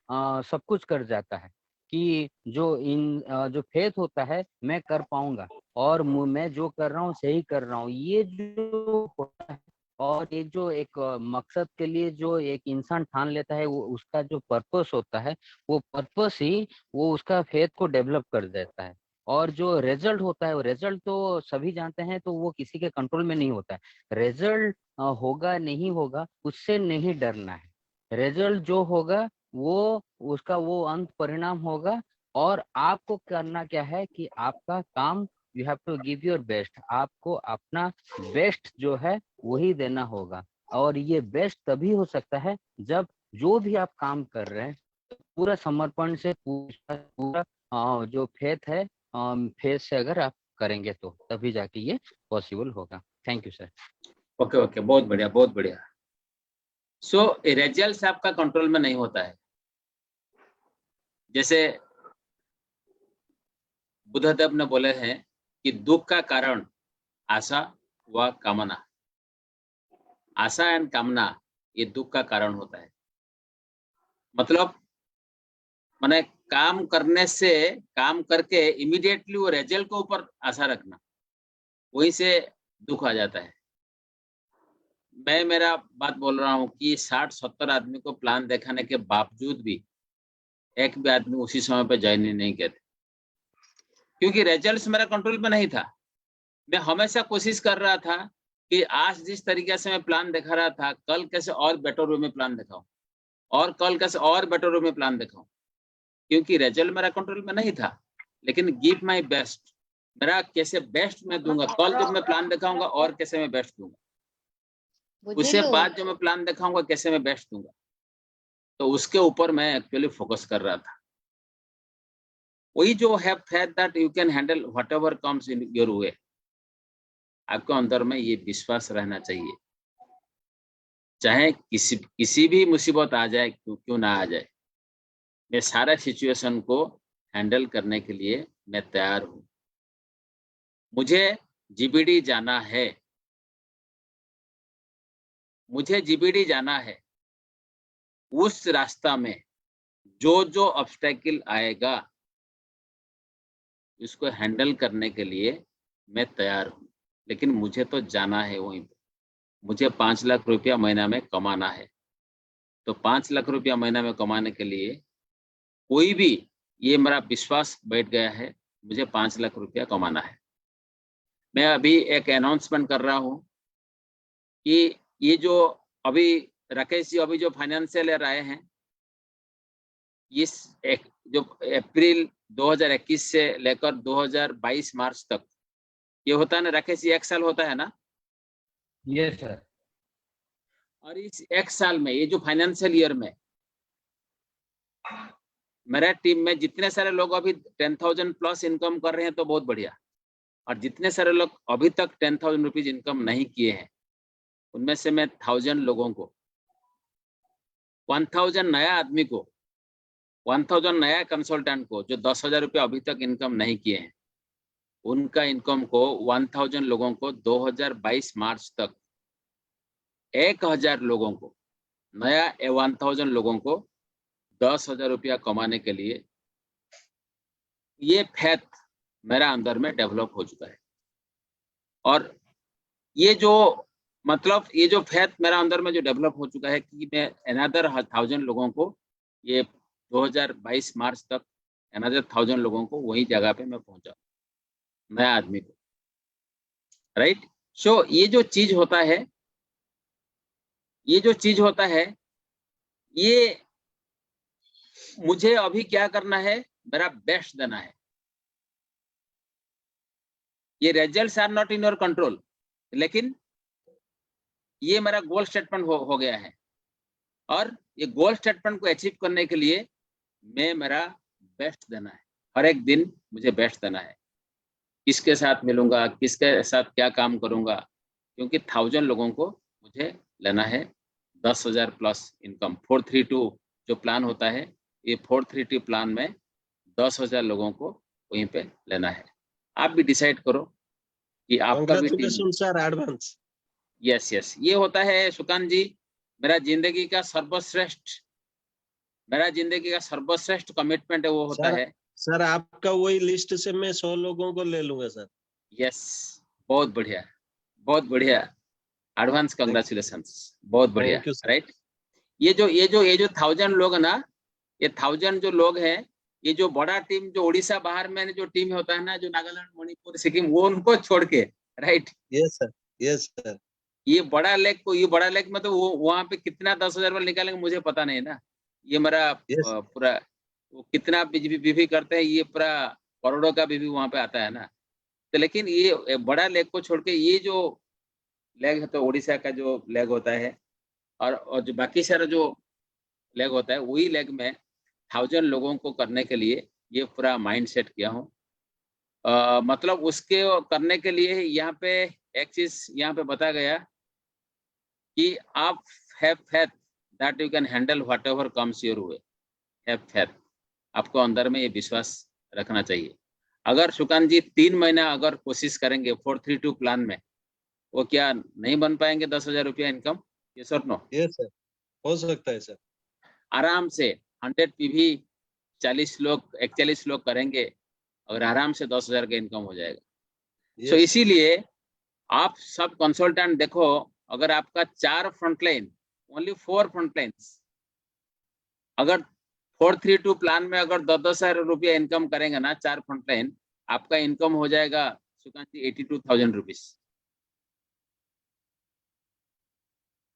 Speaker 1: सब कुछ कर जाता है। कि जो फेथ होता है, मैं कर पाऊंगा और मैं जो कर रहा हूँ सही कर रहा हूँ, ये जो होता है। और ये जो एक मकसद के लिए जो एक इंसान ठान लेता है, वो उसका जो पर्पस होता है, वो पर्पस ही वो उसका फेथ को डेवलप कर देता है। और जो रिजल्ट होता है, वो रिजल्ट तो सभी जानते हैं, तो वो किसी के कंट्रोल में नहीं होता है। रिजल्ट होगा नहीं होगा उससे नहीं डरना है। रिजल्ट जो होगा वो उसका वो अंत परिणाम होगा। और आपको करना क्या है कि आपका काम, you have to give your best, आपको अपना बेस्ट जो है वही देना होगा। और ये बेस्ट तभी हो सकता है जब जो भी आप काम कर रहे हैं पूरा समर्पण से, पूरा जो फेथ है, फेथ से अगर आप करेंगे तो तभी जाके ये पॉसिबल होगा। Thank you sir.
Speaker 2: Okay okay, बहुत बढ़िया बहुत बढ़िया। सो रिजल्ट आपका कंट्रोल में नहीं होता है। जैसे बुद्धदेव ने बोले हैं कि दुख का कारण आशा व कामना, आशा एंड कामना ये दुख का कारण होता है। मतलब माने काम करने से, काम करके इमीडिएटली वो रिजल्ट के ऊपर आशा रखना, वहीं से दुख आ जाता है। मैं मेरा बात बोल रहा हूँ कि 60-70 आदमी को प्लान दिखाने के बावजूद भी एक भी आदमी उसी समय पे ज्वाइन नहीं किया था, क्योंकि रिजल्ट्स मेरा कंट्रोल में नहीं था। मैं हमेशा कोशिश कर रहा था कि आज जिस तरीके से मैं प्लान दिखा रहा था, कल कैसे और बेटर वे में प्लान दिखाऊं, और कल कैसे और बेटर वे में प्लान दिखाऊं, क्योंकि रिजल्ट मेरा कंट्रोल में नहीं था। लेकिन गिव माय बेस्ट, मेरा कैसे बेस्ट मैं दूंगा, कल जब मैं प्लान दिखाऊंगा और कैसे मैं बेस्ट दूंगा, उससे बाद जो मैं प्लान दिखाऊंगा कैसे मैं बेस्ट दूंगा, तो उसके ऊपर मैं एक्चुअली फोकस कर रहा था। वही जो have faith that you can handle whatever comes in your way, आपको अंदर में ये विश्वास रहना चाहिए, चाहे किसी भी मुसीबत आ जाए, क्यों ना आ जाए, मैं सारा सिचुएशन को हैंडल करने के लिए मैं तैयार हूं। मुझे जीबीडी जाना है, मुझे जीबीडी जाना है। उस रास्ता में जो जो ऑब्स्टेकल आएगा इसको हैंडल करने के लिए मैं तैयार हूं, लेकिन मुझे तो जाना है वहीं पे। मुझे 5 लाख रुपया महीना में कमाना है, तो 5 लाख रुपया महीना में कमाने के लिए कोई भी, ये मेरा विश्वास बैठ गया है, मुझे 5 लाख रुपया कमाना है। मैं अभी एक अनाउंसमेंट कर रहा हूँ कि ये जो अभी राकेश जी अभी जो फाइनेंशियल ईयर आए हैं, इस जो अप्रैल 2021 से लेकर 2022 मार्च तक ये होता है ना राकेश जी, 1 साल होता है ना?
Speaker 1: Yes sir.
Speaker 2: और इस 1 साल में, ये जो फाइनेंशियल ईयर में, मेरा टीम में जितने सारे लोग अभी 10,000 प्लस इनकम कर रहे हैं तो बहुत बढ़िया, और जितने सारे लोग अभी तक 10,000 रुपीज इनकम नहीं किए हैं, उनमें से मैं 1000 लोगों को, 1000 नया आदमी को, 1000 नया कंसल्टेंट को जो 10,000 रुपये अभी तक इनकम नहीं किए हैं, उनका इनकम को 1000 लोगों को 2022 मार्च तक 1000 लोगों को, नया 1000 लोगों को 10,000 रुपया कमाने के लिए ये फेथ मेरा अंदर में डेवलप हो चुका है। और ये जो मतलब ये जो फेथ मेरा अंदर में जो डेवलप हो चुका है कि मैं अनदर 1000 लोगों को, ये 2022 मार्च तक अनदर 1000 लोगों को वही जगह पे मैं पहुंचा, नया आदमी को, राइट। सो ये जो चीज होता है, ये जो चीज होता है, ये मुझे अभी क्या करना है, मेरा बेस्ट देना है। ये results are not in your control, लेकिन ये मेरा गोल स्टेटमेंट हो गया है। और ये गोल स्टेटमेंट को अचीव करने के लिए मैं मेरा बेस्ट देना है, हर एक दिन मुझे बेस्ट देना है। किसके साथ मिलूंगा, किसके साथ क्या काम करूंगा, क्योंकि 1000 लोगों को मुझे लेना है 10,000 प्लस इनकम। 432 जो प्लान होता है, ये 432 प्लान में 10,000 लोगों को वहीं पे लेना है। आप भी डिसाइड करो कि आपका भी team.
Speaker 4: Congratulation sir advance.
Speaker 2: Yes yes, ये होता है सुकांत जी, मेरा जिंदगी का सर्वश्रेष्ठ कमिटमेंट है, वो होता है।
Speaker 4: सर आपका वही लिस्ट से मैं 100 लोगों को ले लूंगा सर।
Speaker 2: यस, बहुत बढ़िया, बहुत बढ़िया, एडवांस कांग्रेचुलेशंस, बहुत बढ़िया, राइट। ये जो 1000 लोग है ना, ये 1000 जो लोग हैं, ये जो बड़ा टीम जो उड़ीसा बाहर में जो टीम होता है ना, जो नागालैंड, मणिपुर, सिक्किम, वो उनको छोड़ के, राइट।
Speaker 4: Yes sir.
Speaker 2: ये बड़ा लेक में तो वो वहां पे कितना 10,000 वाले निकालेंगे मुझे पता नहीं ना। ये मेरा पूरा वो कितना बीबी करते हैं, ये पूरा करोड़ों का बीबी वहां पे आता है ना। तो लेकिन ये बड़ा लेग को छोड़ के ये जो लेग है तो उड़ीसा का जो लेग होता है, और जो बाकी सारा जो लेग होता है, वही लेग में 1000 लोगों को करने के लिए ये पूरा माइंड सेट किया हूँ। मतलब उसके करने के लिए यहाँ पे एक चीज यहाँ पे बता गया कि आप have faith that you can handle whatever comes your way. Have faith, आपको अंदर में ये विश्वास रखना चाहिए। अगर सुकांत जी 3 महीना अगर कोशिश करेंगे 432 प्लान में, वो क्या नहीं बन पाएंगे 10,000 रुपया इनकम? ये सर नो?
Speaker 4: यस सर, हो सकता है सर।
Speaker 2: आराम से 100 पीवी 41 लोग करेंगे और आराम से 10,000 का इनकम हो जाएगा। तो इसीलिए आप सब कंसल्टेंट देखो, अगर आपका 4 फ्रंटलाइन, ओनली 4 फ्रंटलाइंस, अगर 432 प्लान में अगर 10,000 रुपया इनकम करेंगे ना 4 फ्रंटलाइन, आपका इनकम हो जाएगा सुकांत जी 82,000 रुपीज।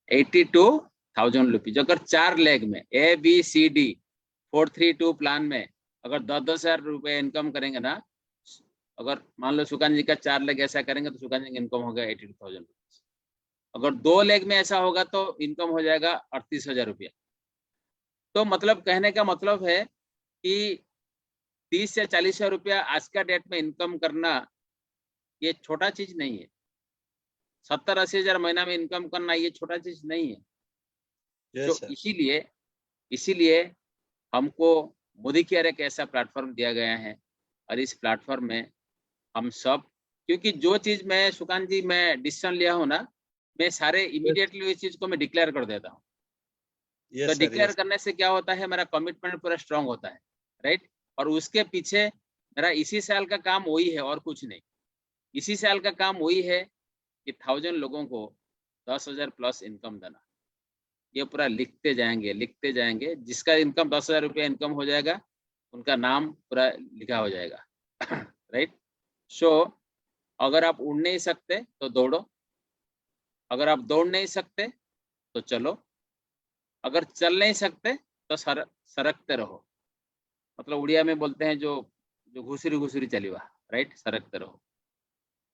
Speaker 2: 82,000 रुपीज अगर 4 लेग में ABCD 432 प्लान में अगर 10,000 रुपये इनकम करेंगे ना, अगर मान लो सुकांत जी का 4 लेग ऐसा करेंगे तो सुकांत जी का इनकम होगा 82,000 रुपीज। अगर 2 लेग में ऐसा होगा तो इनकम हो जाएगा 38,000 रुपया। तो मतलब कहने का मतलब है कि 30 से 40,000 रुपया आज का डेट में इनकम करना ये छोटा चीज नहीं है। 70-80 हजार महीना में इनकम करना ये छोटा चीज नहीं है। तो इसीलिए हमको मोदी केयर एक ऐसा प्लेटफॉर्म दिया गया है, और इस प्लेटफॉर्म में हम सब, क्योंकि जो चीज मैं सुकांत जी मैं डिसीजन लिया हूँ ना, मैं सारे इमीडिएटली इस चीज को मैं डिक्लेयर कर देता हूँ। तो डिक्लेयर करने से क्या होता है, मेरा कमिटमेंट पूरा स्ट्रांग होता है, राइट। और उसके पीछे मेरा इसी साल का काम वही है और कुछ नहीं। इसी साल का काम वही है कि 1000 लोगों को 10,000 प्लस इनकम देना। ये पूरा लिखते जाएंगे, जिसका इनकम 10,000 रुपया इनकम हो जाएगा उनका नाम पूरा लिखा हो जाएगा, राइट। सो अगर आप उड़ नहीं सकते तो दौड़ो, अगर आप दौड़ नहीं सकते तो चलो, अगर चल नहीं सकते तो सरकते रहो। मतलब उड़िया में बोलते हैं जो घुसरी चलिवा, राइट, सरकते रहो।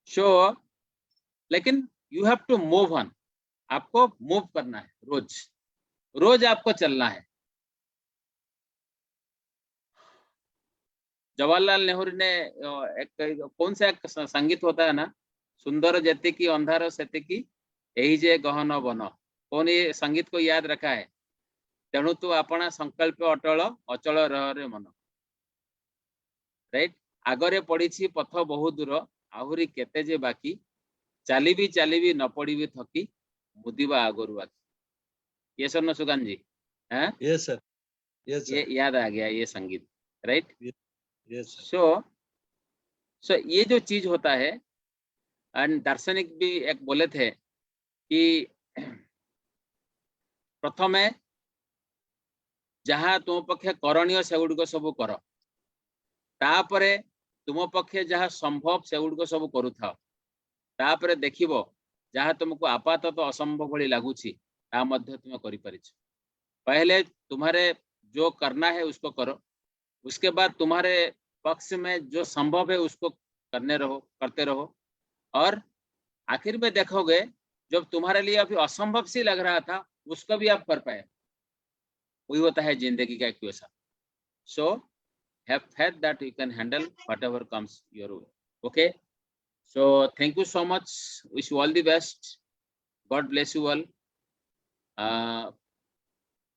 Speaker 2: सो लेकिन you have to move on, आपको मूव करना है, रोज आपको चलना है। जवाहरलाल नेहरू ने एक कौन सा एक संगीत होता है ना, सुंदर जेती की अंधार सेती की यही जे गहन बन, कौन ये संगीत को याद रखा है? तेणु तू अपना संकल्प अचल रह मन, राइट। आगरे पड़ी पथ बहुत दूर, आहुरी केते जे बाकी, चालीबी न पड़ी थकी, मुदिबा आगरू आखि। ये सुनो सुकांत जी, हैं?
Speaker 4: यस सर,
Speaker 2: ये याद आ गया ये संगीत, राइट।
Speaker 4: यस
Speaker 2: सो ये जो चीज होता है, एंड दार्शनिक भी एक बोले थे कि प्रथमे जहाँ तुम पक्षे करणीय से गुड़ सब कर, तापरे तुम पक्षे जहाँ संभव से गुड़ सब करूथा, तापरे देखिबो जहाँ तुमको आपातत असंभव भली लागुछि ता मध्य तुम करि परिछ। पहले तुम्हारे जो करना है उसको करो, उसके बाद तुम्हारे पक्ष में जो संभव है उसको करते रहो, और आखिर में देखोगे जब तुम्हारे लिए अभी असंभव सी लग रहा था उसको भी आप कर पाए। वही होता है जिंदगी का equation. So have faith that you can handle whatever comes your way. Okay, so thank you so much, wish you all the best, God bless you all.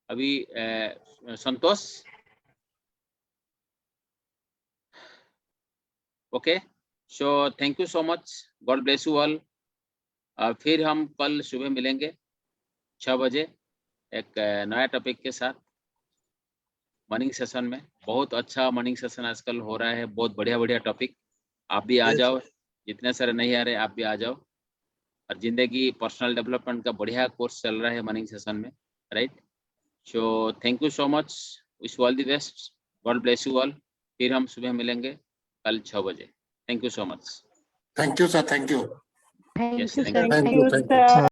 Speaker 2: अभी Santosh okay, so thank you so much, God bless you all. फिर हम कल सुबह मिलेंगे 6 बजे एक नया topic के साथ मॉर्निंग सेशन में। बहुत अच्छा मॉर्निंग सेशन आजकल हो रहा है, बहुत बढ़िया बढ़िया टॉपिक। आप भी आ जाओ, जितने सारे नहीं आ रहे आप भी आ जाओ। और जिंदगी पर्सनल डेवलपमेंट का बढ़िया कोर्स चल रहा है मॉर्निंग सेशन में, right. So thank you so much, wish you all the best, God bless you all. फिर हम सुबह मिलेंगे कल 6 बजे। Thank you so much.
Speaker 7: Thank you sir, thank you.
Speaker 3: Thank
Speaker 2: Yes,
Speaker 3: you
Speaker 2: thank you.
Speaker 3: Sir,
Speaker 7: thank you, thank you.
Speaker 6: sir.